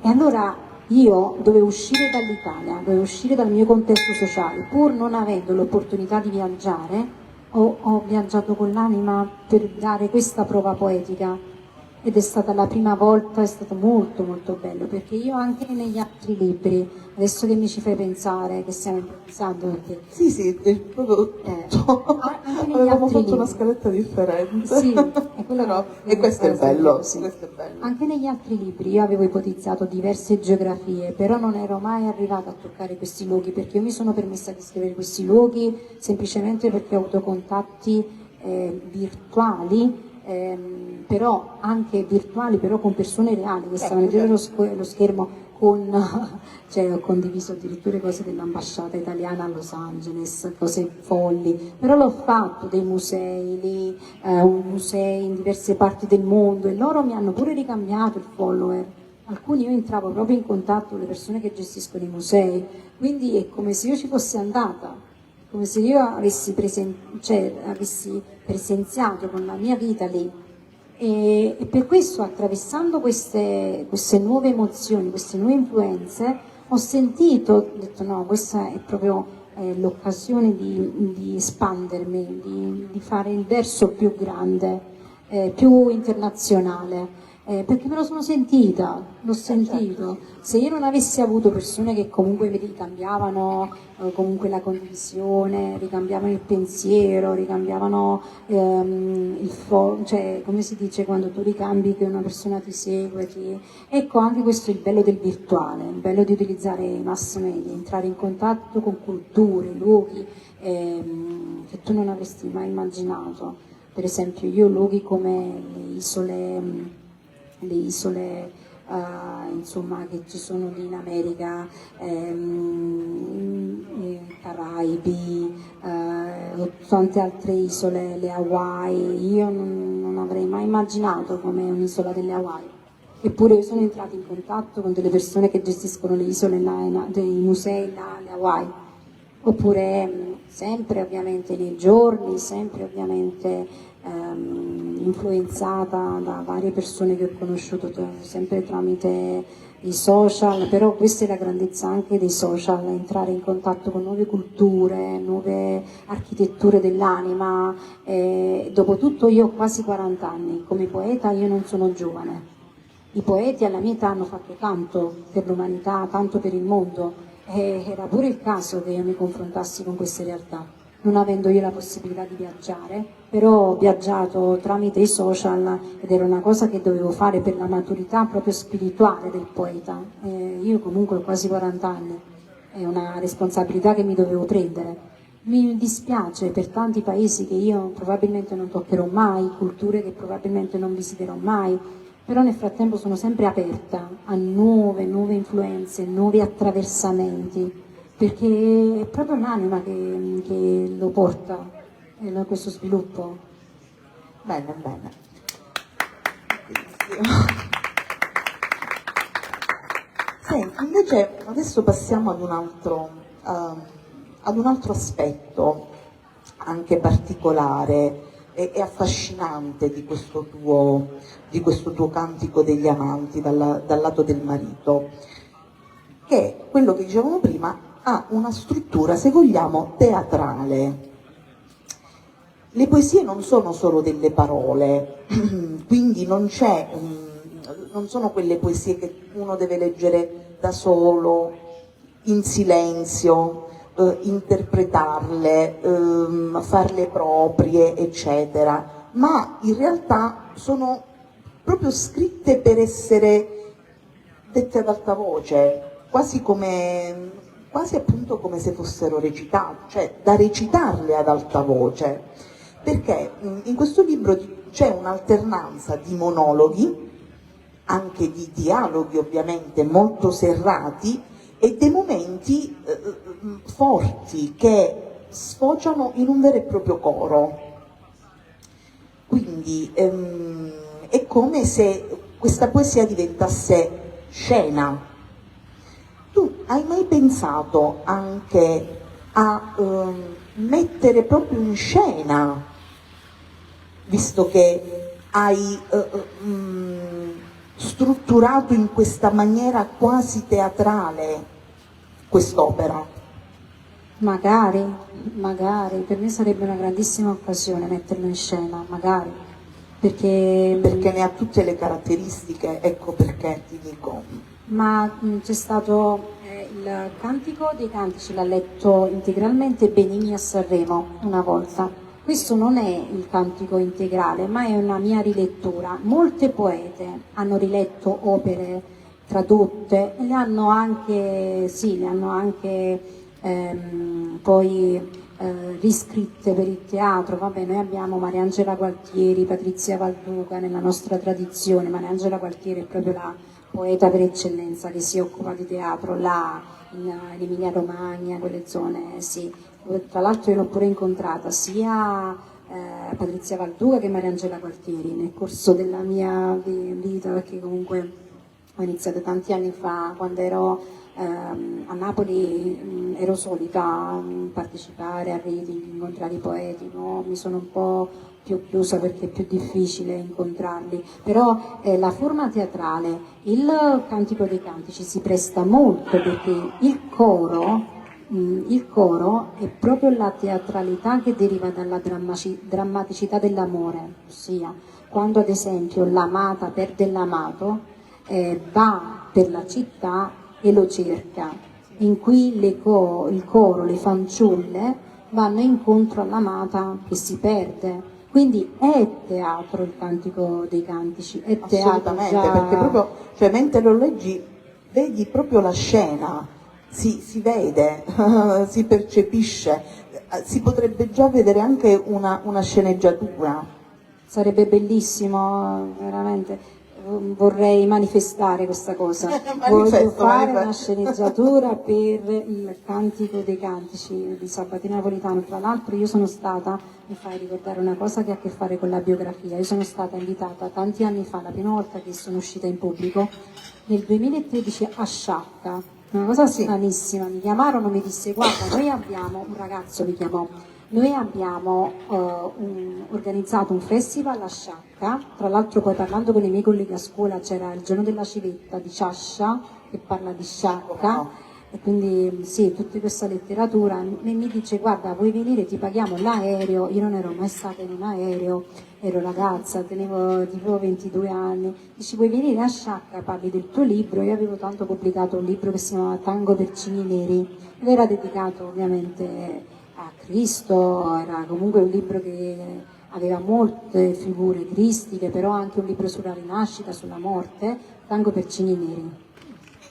E allora io dovevo uscire dall'Italia, dovevo uscire dal mio contesto sociale, pur non avendo l'opportunità di viaggiare, ho viaggiato con l'anima per dare questa prova poetica ed è stata la prima volta, è stato molto molto bello, perché io anche negli altri libri, adesso che mi ci fai pensare, che stiamo improvvisando, perché sì, proprio avevamo fatto una scaletta differente. Sì, e questo è bello, sì. Questo è bello. Anche negli altri libri io avevo ipotizzato diverse geografie, però non ero mai arrivata a toccare questi luoghi, perché io mi sono permessa di scrivere questi luoghi semplicemente perché ho avuto contatti virtuali, però anche virtuali, però con persone reali che stavano dietro lo schermo. Cioè, ho condiviso addirittura cose dell'ambasciata italiana a Los Angeles, cose folli, però l'ho fatto, dei musei lì, musei in diverse parti del mondo, e loro mi hanno pure ricambiato il follower. Alcuni io entravo proprio in contatto con le persone che gestiscono i musei, quindi è come se io ci fossi andata, come se io avessi presenziato con la mia vita lì. E per questo, attraversando queste nuove emozioni, queste nuove influenze, ho detto no, questa è proprio l'occasione di espandermi, di fare il verso più grande, più internazionale. Perché me lo sono sentita, l'ho sentito. Se io non avessi avuto persone che comunque mi ricambiavano comunque la condivisione, ricambiavano il pensiero, ricambiavano cioè come si dice quando tu ricambi che una persona ti segue, ecco, anche questo è il bello del virtuale, il bello di utilizzare i mass media, entrare in contatto con culture, luoghi che tu non avresti mai immaginato. Per esempio io luoghi come le isole insomma, che ci sono lì in America, Caraibi, tante altre isole, le Hawaii, io non avrei mai immaginato come un'isola delle Hawaii. Eppure io sono entrata in contatto con delle persone che gestiscono le isole dei musei là alle Hawaii. Oppure sempre ovviamente nei giorni, sempre ovviamente influenzata da varie persone che ho conosciuto sempre tramite i social, però questa è la grandezza anche dei social, entrare in contatto con nuove culture, nuove architetture dell'anima. Dopotutto io ho quasi 40 anni, come poeta io non sono giovane. I poeti alla mia età hanno fatto tanto per l'umanità, tanto per il mondo, e era pure il caso che io mi confrontassi con queste realtà. Non avendo io la possibilità di viaggiare, però ho viaggiato tramite i social ed era una cosa che dovevo fare per la maturità proprio spirituale del poeta. Io comunque ho quasi 40 anni, è una responsabilità che mi dovevo prendere. Mi dispiace per tanti paesi che io probabilmente non toccherò mai, culture che probabilmente non visiterò mai, però nel frattempo sono sempre aperta a nuove influenze, nuovi attraversamenti, perché è proprio l'anima che lo porta questo sviluppo. Bene, bene. Benissimo. Senti, invece adesso passiamo ad un altro aspetto anche particolare e affascinante di questo tuo cantico degli amanti dal lato del marito, che è quello che dicevamo prima, ha una struttura, se vogliamo, teatrale. Le poesie non sono solo delle parole, quindi non sono quelle poesie che uno deve leggere da solo, in silenzio, interpretarle, farle proprie, eccetera, ma in realtà sono proprio scritte per essere dette ad alta voce, quasi appunto come se fossero recitate, cioè da recitarle ad alta voce, perché in questo libro c'è un'alternanza di monologhi, anche di dialoghi ovviamente molto serrati, e dei momenti forti che sfociano in un vero e proprio coro. Quindi è come se questa poesia diventasse scena. Tu hai mai pensato anche a mettere proprio in scena, visto che hai strutturato in questa maniera quasi teatrale quest'opera? Magari, per me sarebbe una grandissima occasione metterlo in scena, magari, perché ne ha tutte le caratteristiche, ecco perché ti dico. Ma c'è stato il Cantico dei Cantici, l'ha letto integralmente Benigni a Sanremo una volta. Questo non è il cantico integrale, ma è una mia rilettura. Molte poete hanno riletto opere tradotte e le hanno anche poi riscritte per il teatro. Vabbè, noi abbiamo Mariangela Gualtieri, Patrizia Valduca nella nostra tradizione. Mariangela Gualtieri è proprio la poeta per eccellenza che si occupa di teatro là in Emilia Romagna, quelle zone, sì. Tra l'altro io l'ho pure incontrata sia Patrizia Valduca che Mariangela Gualtieri nel corso della mia vita, perché comunque ho iniziato tanti anni fa, quando ero a Napoli, ero solita partecipare a reading, incontrare i poeti, no? Mi sono un po' più chiusa perché è più difficile incontrarli, però la forma teatrale, il Cantico dei Cantici si presta molto perché il coro è proprio la teatralità che deriva dalla drammaticità dell'amore, ossia quando ad esempio l'amata perde l'amato, va per la città e lo cerca, in cui il coro, le fanciulle vanno incontro all'amata che si perde. Quindi è teatro il Cantico dei Cantici, è teatro. Assolutamente, perché proprio, cioè, mentre lo leggi vedi proprio la scena, si vede, si percepisce, si potrebbe già vedere anche una sceneggiatura. Sarebbe bellissimo, veramente. Vorrei manifestare questa cosa. Voglio fare una sceneggiatura per il Cantico dei Cantici di Sabatino Napolitano. Tra l'altro io sono stata, mi fai ricordare una cosa che ha a che fare con la biografia, io sono stata invitata tanti anni fa, la prima volta che sono uscita in pubblico, nel 2013 a Sciacca, una cosa stranissima, mi chiamarono, mi disse guarda, noi abbiamo, un ragazzo mi chiamò, Noi abbiamo organizzato un festival a Sciacca, tra l'altro poi parlando con i miei colleghi a scuola c'era il giorno della civetta di Ciascia che parla di Sciacca e quindi sì, tutta questa letteratura e mi dice guarda vuoi venire ti paghiamo l'aereo, io non ero mai stata in un aereo, ero ragazza, tenevo tipo 22 anni, dici vuoi venire a Sciacca, parli del tuo libro, io avevo tanto pubblicato un libro che si chiamava Tango per Cigni Neri ed era dedicato ovviamente a Cristo, era comunque un libro che aveva molte figure cristiche, però anche un libro sulla rinascita, sulla morte, Tango per Cigni Neri.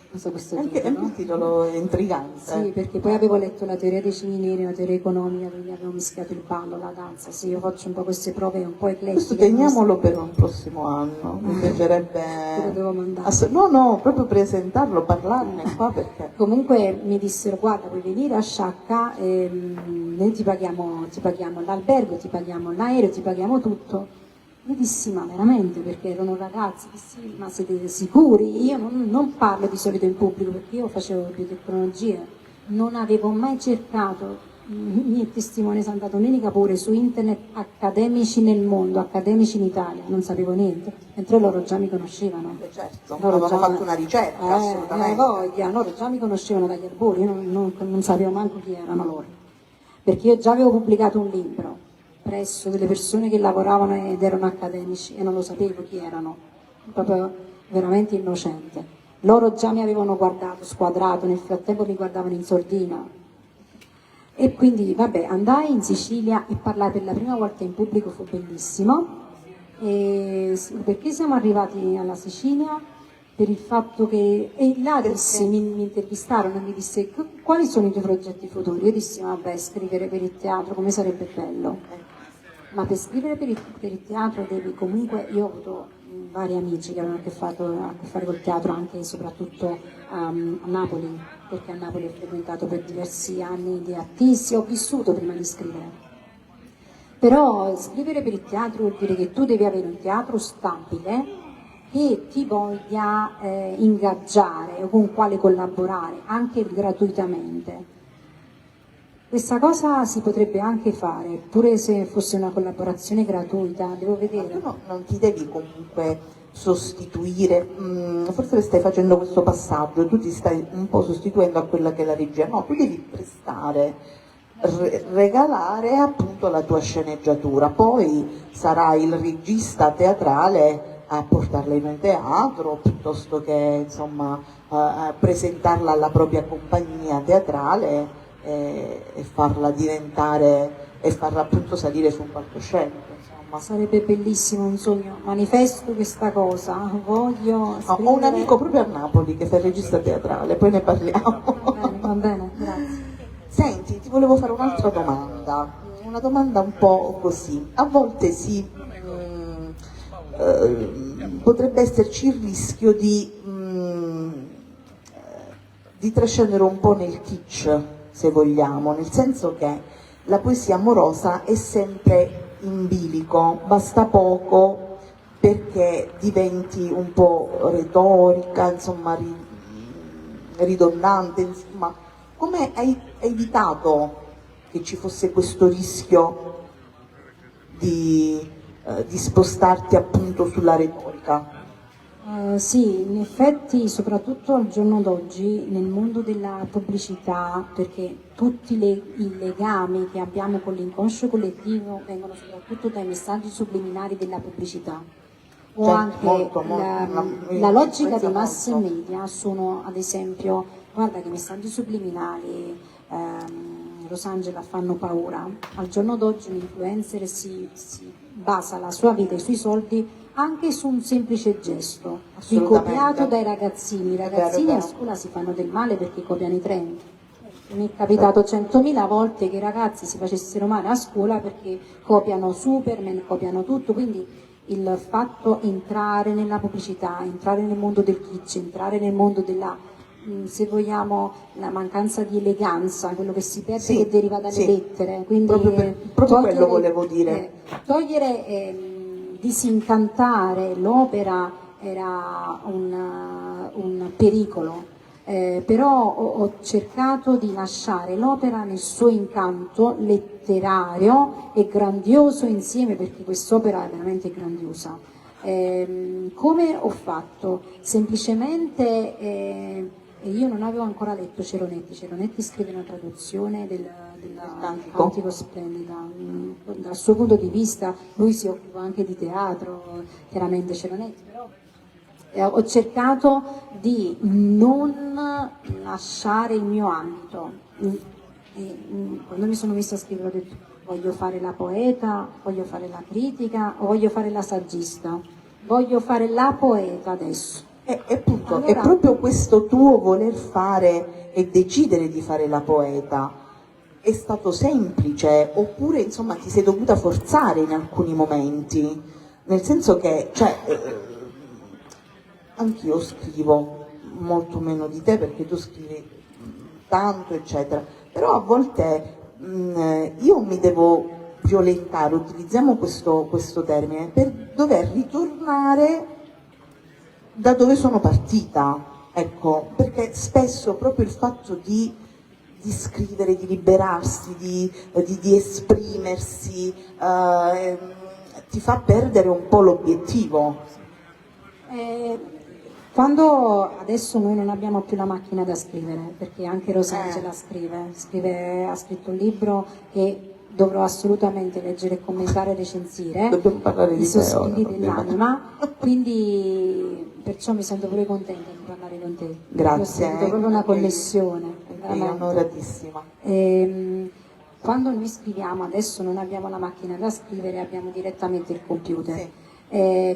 Non so questo Anche titolo. il titolo è intrigante. Sì, perché poi avevo letto la teoria dei cigni neri, una teoria economica, quindi avevo mischiato il ballo, la danza. Sì, io faccio un po' queste prove un po' eclettiche. Questo teniamolo per un prossimo anno, mi piacerebbe... Te lo devo mandare. No, proprio presentarlo, parlarne qua perché... Comunque mi dissero guarda puoi venire a Sciacca, noi ti paghiamo l'albergo, ti paghiamo l'aereo, ti paghiamo tutto. Io dissi ma veramente perché erano ragazzi, dissi ma siete sicuri? Io non parlo di solito in pubblico perché io facevo biotecnologia, non avevo mai cercato, i miei testimoni sono andato un'unica pure su internet accademici nel mondo, accademici in Italia, non sapevo niente, mentre loro già mi conoscevano. Certo, Loro avevano già, fatto una ricerca, assolutamente. voglia, loro già mi conoscevano dagli albori, io non sapevo manco chi erano loro, perché io già avevo pubblicato un libro presso delle persone che lavoravano ed erano accademici e non lo sapevo chi erano, proprio veramente innocente. Loro già mi avevano guardato, squadrato, nel frattempo mi guardavano in sordina. E quindi, vabbè, andai in Sicilia e parlai per la prima volta in pubblico, fu bellissimo. E perché siamo arrivati alla Sicilia? Per il fatto che e là mi intervistarono e mi disse quali sono i tuoi progetti futuri? Io dissi vabbè scrivere per il teatro come sarebbe bello, ma per scrivere per il teatro devi comunque, io ho avuto vari amici che avevano a che fare col teatro anche e soprattutto a Napoli, perché a Napoli ho frequentato per diversi anni di artisti, ho vissuto prima di scrivere. Però scrivere per il teatro vuol dire che tu devi avere un teatro stabile che ti voglia ingaggiare o con quale collaborare, anche gratuitamente. Questa cosa si potrebbe anche fare, pure se fosse una collaborazione gratuita, devo vedere. Tu non ti devi comunque sostituire, forse stai facendo questo passaggio, tu ti stai un po' sostituendo a quella che è la regia, no, tu devi prestare, regalare appunto la tua sceneggiatura, poi sarà il regista teatrale a portarla in un teatro piuttosto che insomma presentarla alla propria compagnia teatrale e farla diventare e farla appunto salire su un palcoscenico. Insomma. Sarebbe bellissimo, un sogno, manifesto questa cosa, voglio scrivere... Ho un amico proprio a Napoli che fa il regista teatrale, poi ne parliamo. Va bene, grazie. Senti, ti volevo fare un'altra domanda, una domanda un po' così. A volte potrebbe esserci il rischio di trascendere un po' nel kitsch, se vogliamo, nel senso che la poesia amorosa è sempre in bilico, basta poco perché diventi un po' retorica, insomma ridondante, insomma. Come hai evitato che ci fosse questo rischio di spostarti appunto sulla retorica? Sì, in effetti soprattutto al giorno d'oggi nel mondo della pubblicità, perché tutti i legami che abbiamo con l'inconscio collettivo vengono soprattutto dai messaggi subliminari della pubblicità. O anche la logica dei mass media sono ad esempio, guarda che i messaggi subliminali, Rosangela, fanno paura. Al giorno d'oggi un influencer si basa la sua vita e i suoi soldi anche su un semplice gesto, ricopiato dai ragazzini. I ragazzini a scuola si fanno del male perché copiano i trend. Mi è capitato 100.000 volte che i ragazzi si facessero male a scuola perché copiano Superman, copiano tutto, quindi il fatto entrare nella pubblicità, entrare nel mondo del kitsch, entrare nel mondo della, se vogliamo, la mancanza di eleganza, quello che si perde che deriva dalle lettere. Quindi proprio quello volevo dire. Disincantare l'opera era un pericolo. però ho cercato di lasciare l'opera nel suo incanto letterario e grandioso insieme, perché quest'opera è veramente grandiosa. Come ho fatto? Semplicemente io non avevo ancora letto Ceronetti scrive una traduzione del Cantico Splendida. Dal suo punto di vista lui si occupa anche di teatro, chiaramente Ceronetti, però ho cercato di non lasciare il mio ambito. Quando mi sono messa a scrivere ho detto voglio fare la poeta, voglio fare la critica o voglio fare la saggista. Voglio fare la poeta adesso. Appunto, allora, è proprio questo tuo voler fare e decidere di fare la poeta. È stato semplice oppure insomma ti sei dovuta forzare in alcuni momenti? Nel senso che, anch'io scrivo molto meno di te perché tu scrivi tanto eccetera, però a volte io mi devo violentare, utilizziamo questo termine, per dover ritornare da dove sono partita, ecco, perché spesso proprio il fatto di scrivere, di liberarsi, di esprimersi ti fa perdere un po' l'obiettivo. Quando adesso noi non abbiamo più la macchina da scrivere, perché anche Rosangela scrive, ha scritto un libro che dovrò assolutamente leggere e commentare e recensire, dobbiamo parlare di I sospiri dell'anima, quindi perciò mi sento pure contenta di parlare con te. Grazie. Ho sentito proprio una connessione. Onoratissima. Quando noi scriviamo, adesso non abbiamo la macchina da scrivere, abbiamo direttamente il computer. Sì.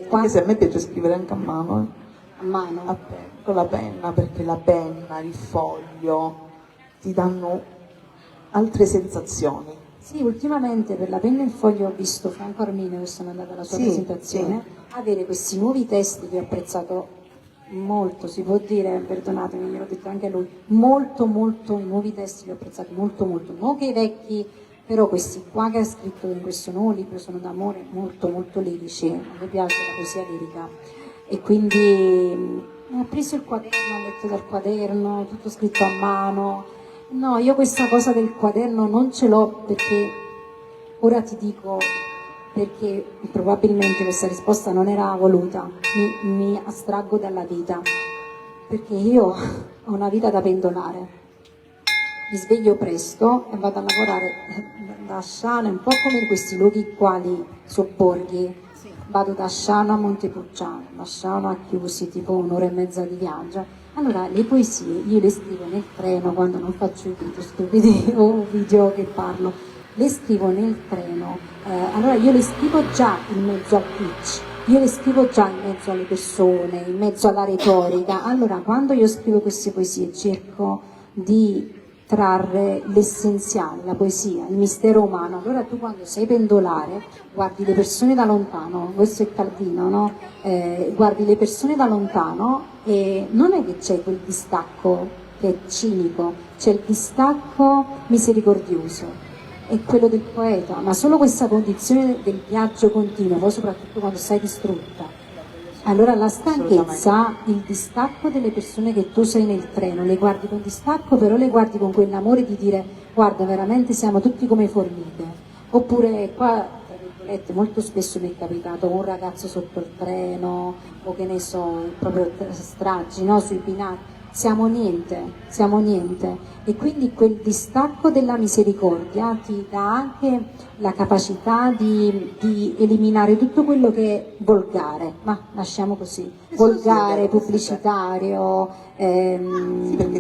Anche se a me piace scrivere anche a mano. A mano? Con la penna, perché la penna, il foglio ti danno altre sensazioni. Sì, ultimamente per la penna e il foglio ho visto Franco Arminio, che sono andata alla sua presentazione, avere questi nuovi testi che ho apprezzato molto, si può dire, perdonatemi, gliel'ho detto anche a lui, molto i nuovi testi li ho apprezzati molto, non che i vecchi, però questi qua che ha scritto in questo nuovo libro sono d'amore molto lirici, a me piace la poesia lirica e quindi ho preso il quaderno, ho letto dal quaderno, tutto scritto a mano. No, io questa cosa del quaderno non ce l'ho perché, ora ti dico, perché probabilmente questa risposta non era voluta, mi astraggo dalla vita, perché io ho una vita da pendolare, mi sveglio presto e vado a lavorare da Asciano, un po' come in questi luoghi quali sobborghi, vado da Asciano a Montepulciano, da Asciano a Chiusi, tipo un'ora e mezza di viaggio. Allora, le poesie io le scrivo nel treno quando non faccio i video, o video che parlo, le scrivo nel treno. Allora io le scrivo già in mezzo al pitch, io le scrivo già in mezzo alle persone, in mezzo alla retorica. Allora, quando io scrivo queste poesie cerco di trarre l'essenziale, la poesia, il mistero umano. Allora tu quando sei pendolare guardi le persone da lontano, questo è Calvino, no? Guardi le persone da lontano e non è che c'è quel distacco che è cinico, c'è il distacco misericordioso, è quello del poeta, ma solo questa condizione del viaggio continuo, poi soprattutto quando sei distrutta. Allora la stanchezza, il distacco delle persone che tu sei nel treno, le guardi con distacco, però le guardi con quell'amore di dire guarda veramente siamo tutti come formiche. Oppure qua, tra virgolette, molto spesso mi è capitato un ragazzo sotto il treno o che ne so, proprio stragi, no? Sui binari. Siamo niente e quindi quel distacco della misericordia ti dà anche la capacità di eliminare tutto quello che è volgare, ma lasciamo così, volgare, pubblicitario,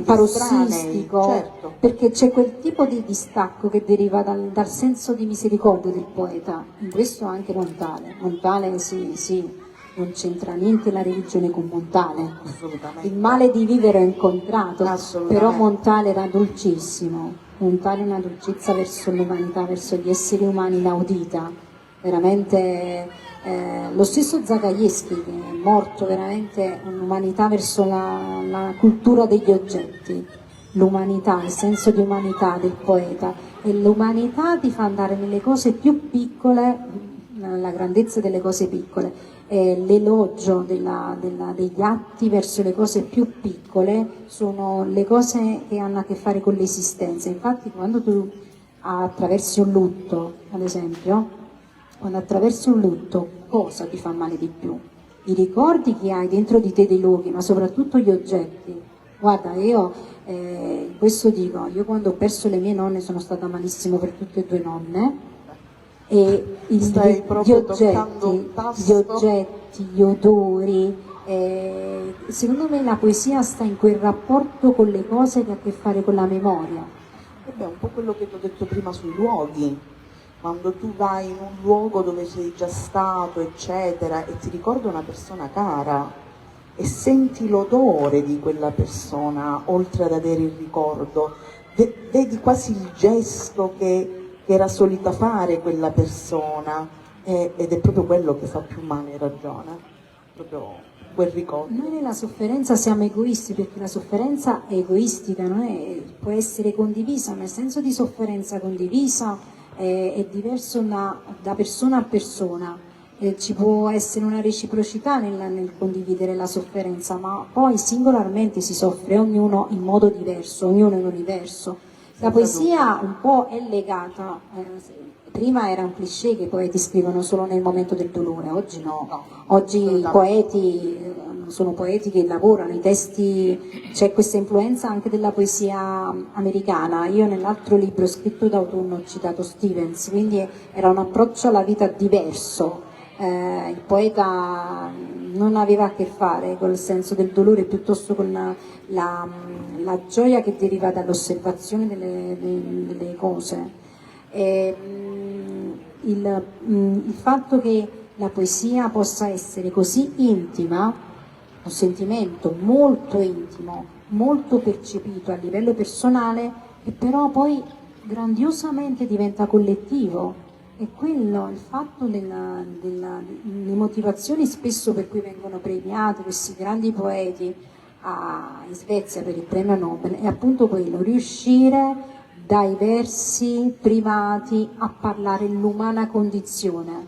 parossistico, certo. Perché c'è quel tipo di distacco che deriva dal senso di misericordia del poeta, in questo anche Montale sì. Non c'entra niente la religione con Montale. Il male di vivere ho incontrato, però Montale era dolcissimo. Montale è una dolcezza verso l'umanità, verso gli esseri umani inaudita. Veramente lo stesso Zagajewski, che è morto, veramente un'umanità verso la cultura degli oggetti. L'umanità, il senso di umanità del poeta. E l'umanità ti fa andare nelle cose più piccole, nella grandezza delle cose piccole. l'elogio degli atti verso le cose più piccole sono le cose che hanno a che fare con l'esistenza. Infatti quando tu attraversi un lutto, ad esempio, quando attraversi un lutto, cosa ti fa male di più? I ricordi che hai dentro di te dei luoghi, ma soprattutto gli oggetti. Guarda, io questo dico, io quando ho perso le mie nonne sono stata malissimo per tutte e due nonne, e gli oggetti, gli odori, secondo me la poesia sta in quel rapporto con le cose che ha a che fare con la memoria. Beh, un po' quello che ti ho detto prima sui luoghi. Quando tu vai in un luogo dove sei già stato, eccetera, e ti ricorda una persona cara e senti l'odore di quella persona, oltre ad avere il ricordo, vedi quasi il gesto che era solita fare quella persona, ed è proprio quello che fa più male, hai ragione, proprio quel ricordo. Noi nella sofferenza siamo egoisti, perché la sofferenza è egoistica, può essere condivisa, ma il senso di sofferenza condivisa è diverso da persona a persona. Ci può essere una reciprocità nel condividere la sofferenza, ma poi singolarmente si soffre, ognuno in modo diverso, ognuno in universo. La poesia un po' è legata, prima era un cliché che i poeti scrivono solo nel momento del dolore, oggi no. Oggi i poeti sono poeti che lavorano, i testi, c'è questa influenza anche della poesia americana. Io nell'altro libro scritto d'autunno ho citato Stevens, quindi era un approccio alla vita diverso. Il poeta non aveva a che fare col senso del dolore, piuttosto con la gioia che deriva dall'osservazione delle cose. Il fatto che la poesia possa essere così intima, un sentimento molto intimo, molto percepito a livello personale, e però poi grandiosamente diventa collettivo. E quello, il fatto le motivazioni spesso per cui vengono premiati questi grandi poeti in Svezia per il premio Nobel, è appunto quello, riuscire dai versi privati a parlare l'umana condizione.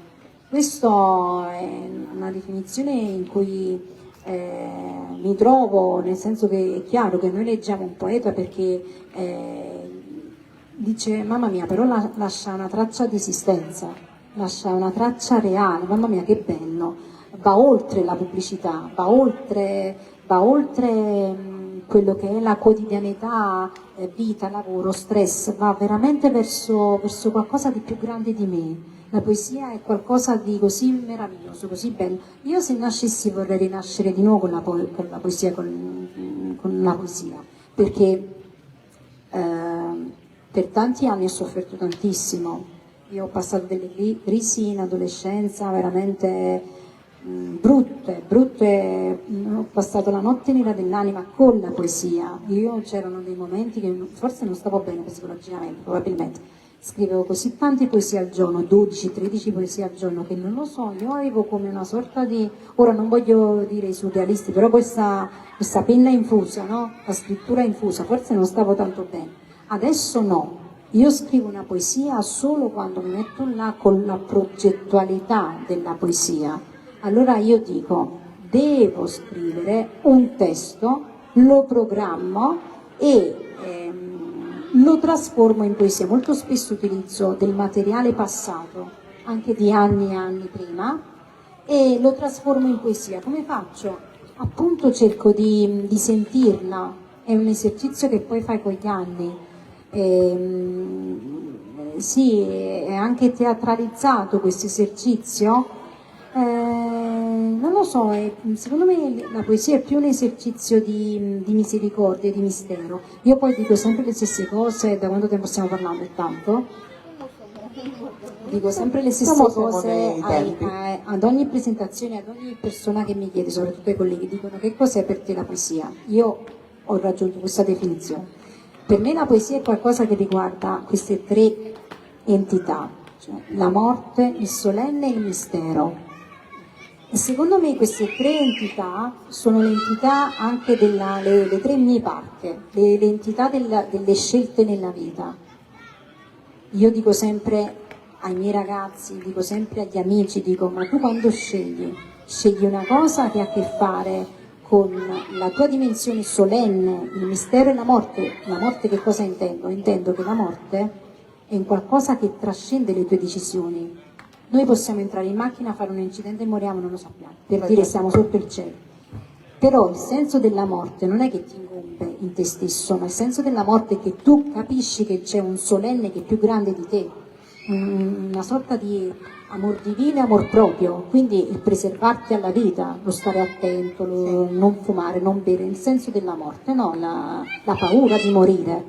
Questa è una definizione in cui mi trovo, nel senso che è chiaro che noi leggiamo un poeta perché dice mamma mia, però lascia una traccia di esistenza, lascia una traccia reale, mamma mia che bello, va oltre la pubblicità, va oltre quello che è la quotidianità, vita, lavoro, stress, va veramente verso qualcosa di più grande di me. La poesia è qualcosa di così meraviglioso, così bello. Io se nascessi vorrei rinascere di nuovo con la poesia, perché per tanti anni ho sofferto tantissimo. Io ho passato delle crisi in adolescenza veramente brutte, ho passato la notte nera dell'anima con la poesia. C'erano dei momenti che forse non stavo bene psicologicamente, probabilmente. Scrivevo così tante poesie al giorno, 12-13 poesie al giorno, che non lo so, io avevo come una sorta di, ora non voglio dire i surrealisti, però questa penna infusa, no? La scrittura infusa, forse non stavo tanto bene. Adesso no, io scrivo una poesia solo quando mi metto là con la progettualità della poesia. Allora io dico, devo scrivere un testo, lo programmo e lo trasformo in poesia. Molto spesso utilizzo del materiale passato, anche di anni e anni prima, e lo trasformo in poesia. Come faccio? Appunto cerco di sentirla, è un esercizio che poi fai con gli anni. Sì, è anche teatralizzato questo esercizio. Non lo so, secondo me la poesia è più un esercizio di misericordia, di mistero. Io poi dico sempre le stesse cose, da quanto tempo stiamo parlando? Tanto? Dico sempre le stesse cose ad ogni presentazione, ad ogni persona che mi chiede, soprattutto ai colleghi, dicono che cos'è per te la poesia? Io ho raggiunto questa definizione. Per me la poesia è qualcosa che riguarda queste tre entità, cioè la morte, il solenne e il mistero. E secondo me queste tre entità sono le entità anche le tre mie parti, le entità delle scelte nella vita. Io dico sempre ai miei ragazzi, dico sempre agli amici, dico, ma tu quando scegli scegli una cosa che ha a che fare con la tua dimensione solenne, il mistero e la morte. La morte che cosa intendo? Intendo che la morte è un qualcosa che trascende le tue decisioni. Noi possiamo entrare in macchina, fare un incidente e moriamo, non lo sappiamo, per dire siamo sotto il cielo. Però il senso della morte non è che ti incombe in te stesso, ma il senso della morte è che tu capisci che c'è un solenne che è più grande di te, una sorta di amor divino e amor proprio, quindi il preservarti alla vita, lo stare attento, non fumare, non bere, il senso della morte, no? La paura di morire.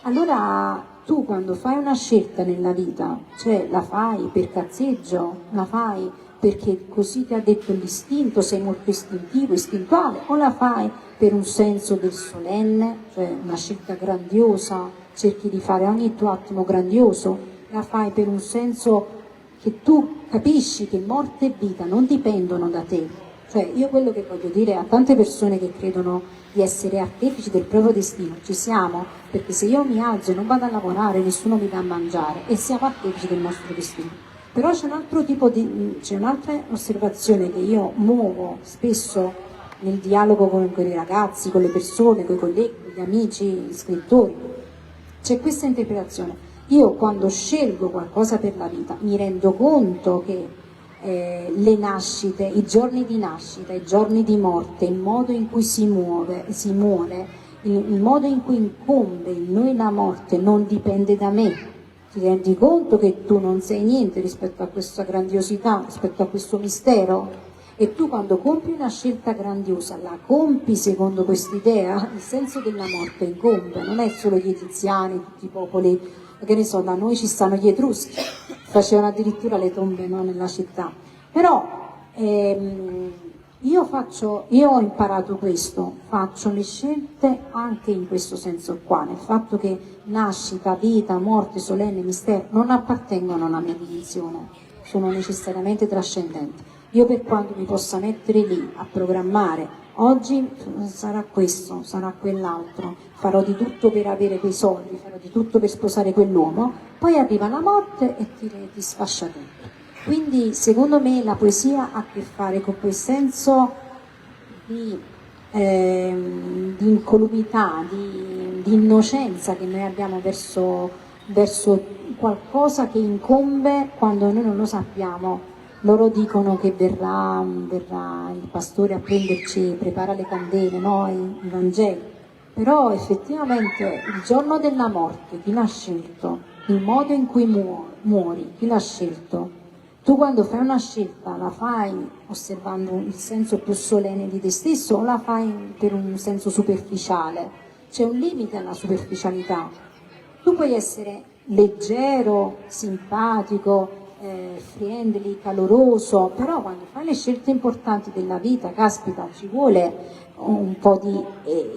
Allora tu quando fai una scelta nella vita, cioè la fai per cazzeggio, la fai perché così ti ha detto l'istinto, sei molto istintivo, istintuale, o la fai per un senso del solenne, cioè una scelta grandiosa, cerchi di fare ogni tuo attimo grandioso, la fai per un senso che tu capisci che morte e vita non dipendono da te. Cioè io quello che voglio dire a tante persone che credono di essere artefici del proprio destino, ci siamo, perché se io mi alzo e non vado a lavorare nessuno mi dà a mangiare e siamo artefici del nostro destino. Però c'è un altro c'è un'altra osservazione che io muovo spesso nel dialogo con i ragazzi, con le persone, con i colleghi, con gli amici, gli scrittori. C'è questa interpretazione. Io quando scelgo qualcosa per la vita mi rendo conto che le nascite, i giorni di nascita, i giorni di morte, il modo in cui si muore, il modo in cui incombe in noi la morte non dipende da me. Ti rendi conto che tu non sei niente rispetto a questa grandiosità, rispetto a questo mistero? E tu quando compi una scelta grandiosa, la compi secondo quest'idea, il senso della morte incombe, non è solo gli egiziani, tutti i popoli, che ne so, da noi ci stanno gli etruschi, facevano addirittura le tombe, no, nella città. Però io ho imparato questo, faccio le scelte anche in questo senso qua, nel fatto che nascita, vita, morte, solenne, mistero non appartengono alla mia dimensione, sono necessariamente trascendenti. Io per quanto mi possa mettere lì a programmare, oggi sarà questo, sarà quell'altro, farò di tutto per avere quei soldi, farò di tutto per sposare quell'uomo, poi arriva la morte e ti sfascia tutto. Quindi secondo me la poesia ha a che fare con quel senso di incolumità, di innocenza che noi abbiamo verso qualcosa che incombe quando noi non lo sappiamo. Loro dicono che verrà il pastore a prenderci, prepara le candele, no? I Vangeli. Però effettivamente il giorno della morte, chi l'ha scelto? Il modo in cui muori, chi l'ha scelto? Tu quando fai una scelta la fai osservando il senso più solenne di te stesso o la fai per un senso superficiale? C'è un limite alla superficialità. Tu puoi essere leggero, simpatico, friendly, caloroso, però quando fai le scelte importanti della vita, caspita, ci vuole un po' di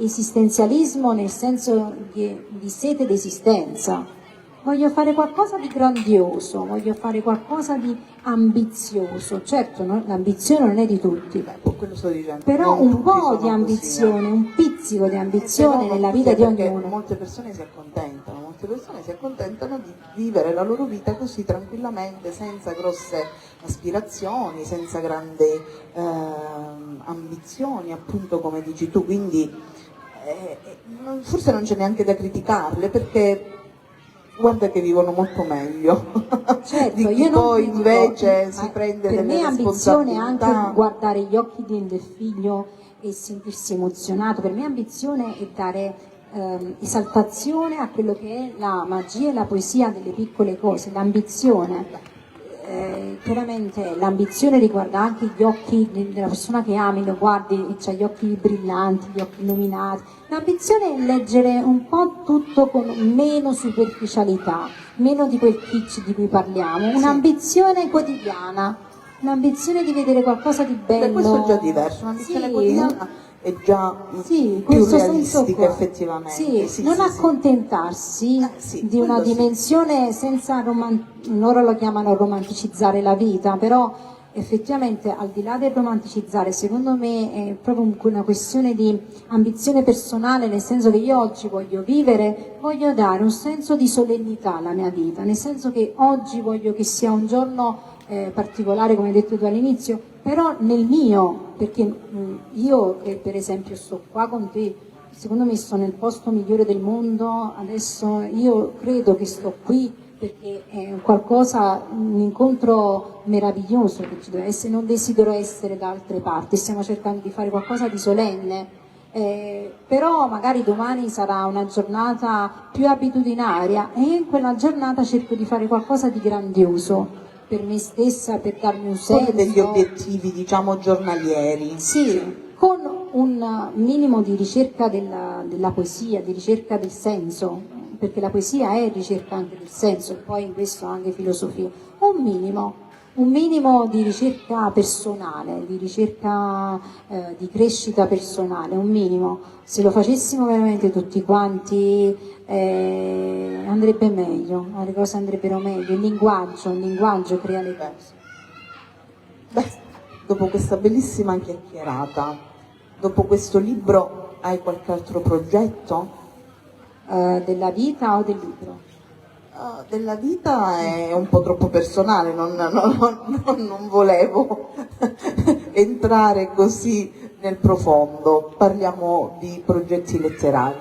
esistenzialismo nel senso di sete d'esistenza. Voglio fare qualcosa di grandioso, voglio fare qualcosa di ambizioso. Certo, no? L'ambizione non è di tutti, quello sto dicendo. però Non un po' tutti di ambizione, così, un pizzico di ambizione nella vita di ognuno. Molte persone si accontentano di vivere la loro vita così tranquillamente, senza grosse aspirazioni, senza grandi ambizioni, appunto come dici tu, quindi forse non c'è neanche da criticarle perché guarda che vivono molto meglio certo, di chi poi invece si prende delle responsabilità. Per me ambizione è anche guardare gli occhi del figlio e sentirsi emozionato. Per me ambizione è dare esaltazione a quello che è la magia e la poesia delle piccole cose, l'ambizione. Chiaramente l'ambizione riguarda anche gli occhi della persona che ami, lo guardi e c'ha gli occhi brillanti, gli occhi illuminati. L'ambizione è leggere un po' tutto con meno superficialità, meno di quel kitsch di cui parliamo, un'ambizione quotidiana, l'ambizione di vedere qualcosa di bello. Questo è già diverso, un'ambizione quotidiana è già più realistica effettivamente. Non accontentarsi di una dimensione senza loro lo chiamano romanticizzare la vita, però effettivamente al di là del romanticizzare, secondo me è proprio una questione di ambizione personale, nel senso che io oggi voglio vivere, voglio dare un senso di solennità alla mia vita, nel senso che oggi voglio che sia un giorno particolare, come hai detto tu all'inizio, però nel mio, perché io che per esempio sto qua con te, secondo me sto nel posto migliore del mondo, adesso io credo che sto qui perché è qualcosa, un incontro meraviglioso che ci deve essere, non desidero essere da altre parti, stiamo cercando di fare qualcosa di solenne. Però magari domani sarà una giornata più abitudinaria e in quella giornata cerco di fare qualcosa di grandioso per me stessa, per darmi un senso. Con degli obiettivi, diciamo, giornalieri. Sì, con un minimo di ricerca della poesia, di ricerca del senso, perché la poesia è ricerca anche del senso, e poi in questo anche filosofia. Un minimo di ricerca personale, di ricerca di crescita personale, un minimo. Se lo facessimo veramente tutti quanti andrebbe meglio, le cose andrebbero meglio, il linguaggio crea le cose. Beh, dopo questa bellissima chiacchierata, dopo questo libro hai qualche altro progetto? Della vita o del libro? Della vita è un po' troppo personale, non volevo entrare così nel profondo. Parliamo di progetti letterari.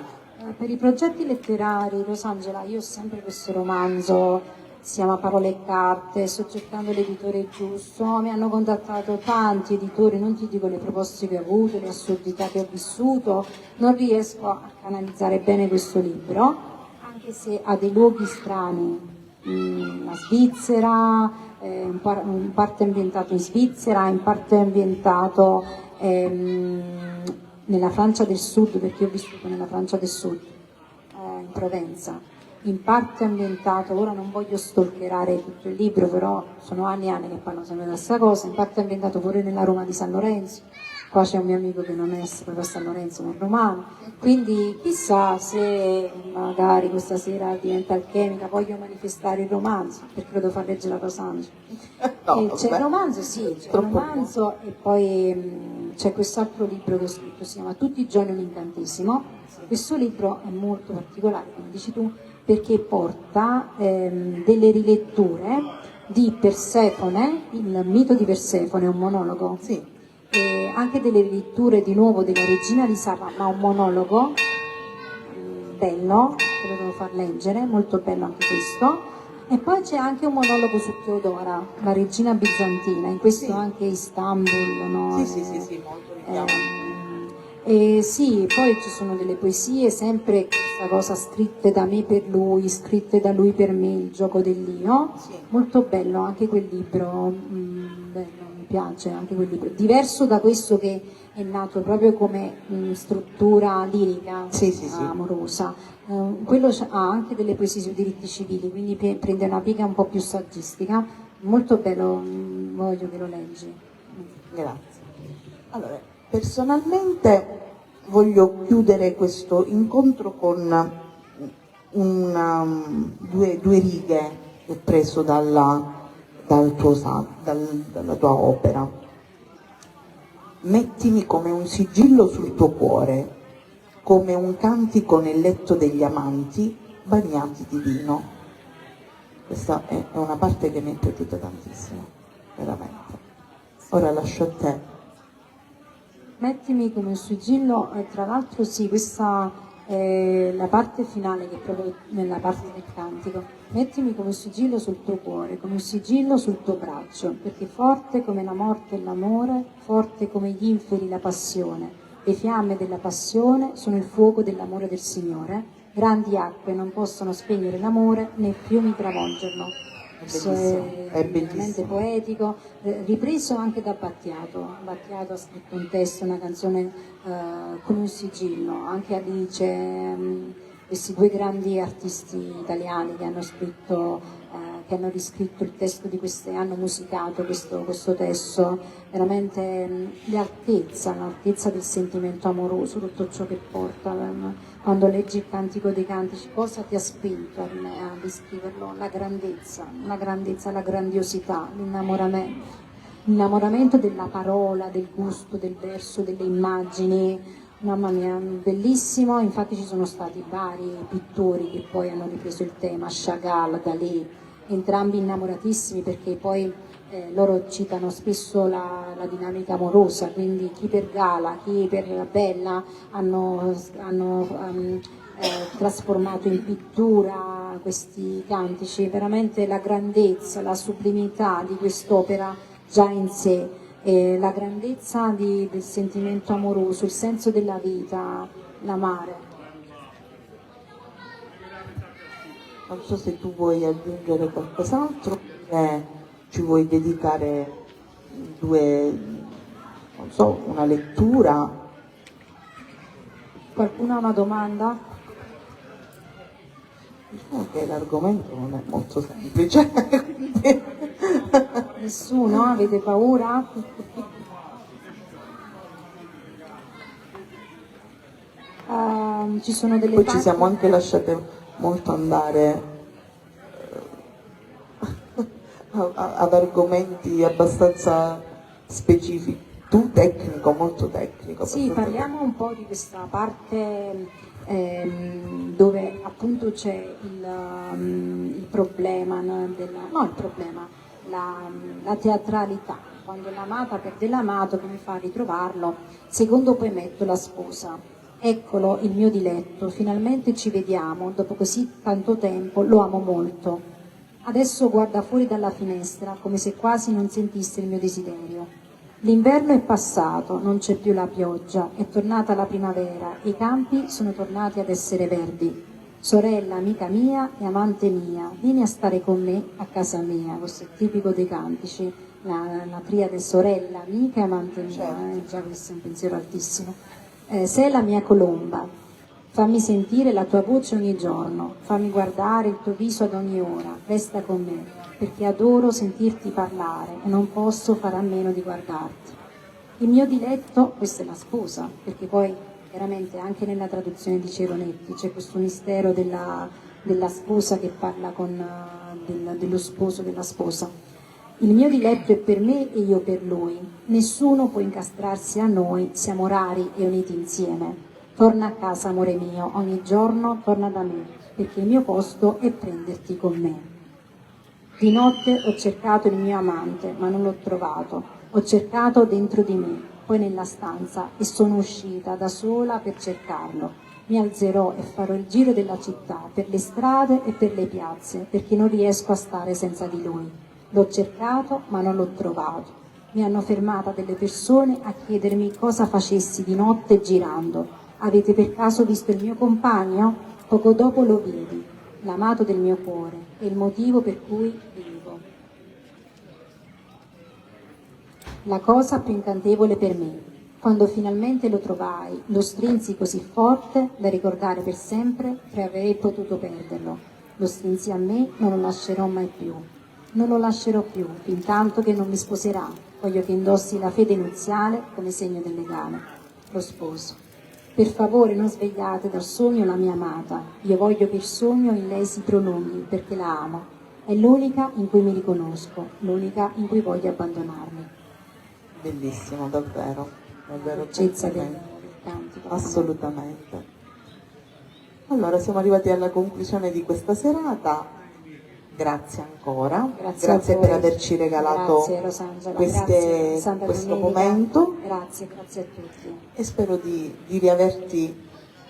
Per i progetti letterari, Rosangela, io ho sempre questo romanzo, si chiama Parole e carte, sto cercando l'editore giusto, mi hanno contattato tanti editori, non ti dico le proposte che ho avuto, le assurdità che ho vissuto, non riesco a canalizzare bene questo libro, anche se ha dei luoghi strani, la Svizzera, in parte ambientato in Svizzera, in parte ambientato nella Francia del Sud, perché io ho vissuto nella Francia del Sud, in Provenza, in parte ambientato, ora non voglio stalkerare tutto il libro, però sono anni e anni che parlo sempre della stessa cosa, in parte ambientato pure nella Roma di San Lorenzo, qua c'è un mio amico che non è proprio a San Lorenzo ma è romano, quindi chissà se magari questa sera diventa alchemica, voglio manifestare il romanzo, perché lo devo far leggere a Rosangela. No, c'è il romanzo, sì, c'è il romanzo e poi c'è quest'altro libro che ho scritto, si chiama Tutti i giorni un incantesimo. Questo libro è molto particolare, come dici tu, perché porta delle riletture di Persefone, il mito di Persefone è un monologo, Sì. e anche delle riletture di nuovo della Regina di Saba, ma un monologo bello, te lo devo far leggere, molto bello anche questo. E poi c'è anche un monologo su Teodora, la regina bizantina, in questo sì. Anche Istanbul, no? Sì, molto richiamo. Sì, poi ci sono delle poesie, sempre questa cosa scritte da me per lui, scritte da lui per me, il gioco dell'io, Sì. molto bello anche quel libro, bello, mi piace anche quel libro, diverso da questo che è nato proprio come struttura lirica, Sì. amorosa. Quello ha anche delle poesie sui diritti civili, quindi prende una piega un po' più saggistica, molto bello, voglio che lo leggi. Grazie. Allora, personalmente voglio chiudere questo incontro con due righe che ho preso dalla tua opera. Mettimi come un sigillo sul tuo cuore, come un cantico nel letto degli amanti bagnati di vino. Questa è una parte che mi è piaciuta tantissimo, veramente. Ora lascio a te. Mettimi come un sigillo, tra l'altro sì, questa è la parte finale che è proprio nella parte del cantico. Mettimi come un sigillo sul tuo cuore, come un sigillo sul tuo braccio, perché forte come la morte e l'amore, forte come gli inferi la passione. Le fiamme della passione sono il fuoco dell'amore del Signore, grandi acque non possono spegnere l'amore né fiumi travolgerlo. È veramente poetico, ripreso anche da Battiato. Battiato ha scritto un testo, una canzone come un sigillo, anche Alice, questi due grandi artisti italiani che hanno scritto che hanno riscritto il testo di queste, hanno musicato questo testo, veramente l'altezza del sentimento amoroso, tutto ciò che porta. Quando leggi il Cantico dei Cantici, cosa ti ha spinto a descriverlo? La grandezza, la grandiosità, l'innamoramento della parola, del gusto, del verso, delle immagini. Mamma mia, bellissimo, infatti ci sono stati vari pittori che poi hanno ripreso il tema, Chagall, Dalí, entrambi innamoratissimi perché poi loro citano spesso la dinamica amorosa, quindi chi per Gala, chi per Bella hanno trasformato in pittura questi cantici, veramente la grandezza, la sublimità di quest'opera già in sé, la grandezza del sentimento amoroso, il senso della vita, l'amare. Non so se tu vuoi aggiungere qualcos'altro, ci vuoi dedicare non so, una lettura? Qualcuno ha una domanda? Diciamo che l'argomento non è molto semplice. Nessuno? Avete paura? Ci sono delle Poi ci siamo anche lasciate molto andare ad argomenti abbastanza specifici, molto tecnico. Sì, parliamo un po' di questa parte dove appunto c'è il problema, la teatralità, quando l'amata perde l'amato, come fa a ritrovarlo? Secondo poi metto la sposa. Eccolo il mio diletto, finalmente ci vediamo, dopo così tanto tempo, lo amo molto. Adesso guarda fuori dalla finestra, come se quasi non sentisse il mio desiderio. L'inverno è passato, non c'è più la pioggia, è tornata la primavera e i campi sono tornati ad essere verdi. Sorella, amica mia e amante mia, vieni a stare con me a casa mia. Questo è tipico dei cantici, la triade sorella, amica e amante mia, già questo è un pensiero altissimo. Sei la mia colomba, fammi sentire la tua voce ogni giorno, fammi guardare il tuo viso ad ogni ora, resta con me, perché adoro sentirti parlare e non posso fare a meno di guardarti. Il mio diletto, questa è la sposa, perché poi veramente anche nella traduzione di Ceronetti c'è questo mistero della sposa che parla dello sposo della sposa. Il mio diletto è per me e io per lui. Nessuno può incastrarsi a noi, siamo rari e uniti insieme. Torna a casa, amore mio, ogni giorno torna da me, perché il mio posto è prenderti con me. Di notte ho cercato il mio amante, ma non l'ho trovato. Ho cercato dentro di me, poi nella stanza, e sono uscita da sola per cercarlo. Mi alzerò e farò il giro della città, per le strade e per le piazze, perché non riesco a stare senza di lui. L'ho cercato ma non l'ho trovato. Mi hanno fermata delle persone a chiedermi cosa facessi di notte girando. Avete per caso visto il mio compagno? Poco dopo lo vidi, l'amato del mio cuore, e il motivo per cui vivo. La cosa più incantevole per me, quando finalmente lo trovai, lo strinsi così forte da ricordare per sempre che avrei potuto perderlo. Lo strinsi a me, non lo lascerò mai più. Non lo lascerò più, fin tanto che non mi sposerà. Voglio che indossi la fede nuziale come segno del legame. Lo sposo. Per favore non svegliate dal sogno la mia amata. Io voglio che il sogno in lei si prolunghi, perché la amo. È l'unica in cui mi riconosco, l'unica in cui voglio abbandonarmi. Bellissimo, davvero. Davvero. Del cantico. Assolutamente. Allora, siamo arrivati alla conclusione di questa serata. Grazie ancora, grazie per averci regalato questo momento. Grazie a tutti. E spero di riaverti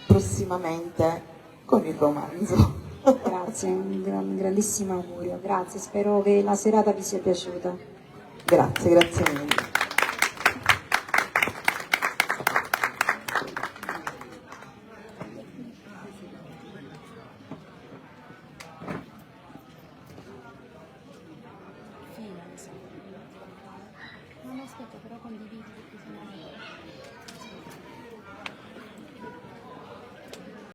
prossimamente con il romanzo. Grazie, un grandissimo augurio, grazie, spero che la serata vi sia piaciuta. Grazie mille. Aspetta, però condividi perché sennò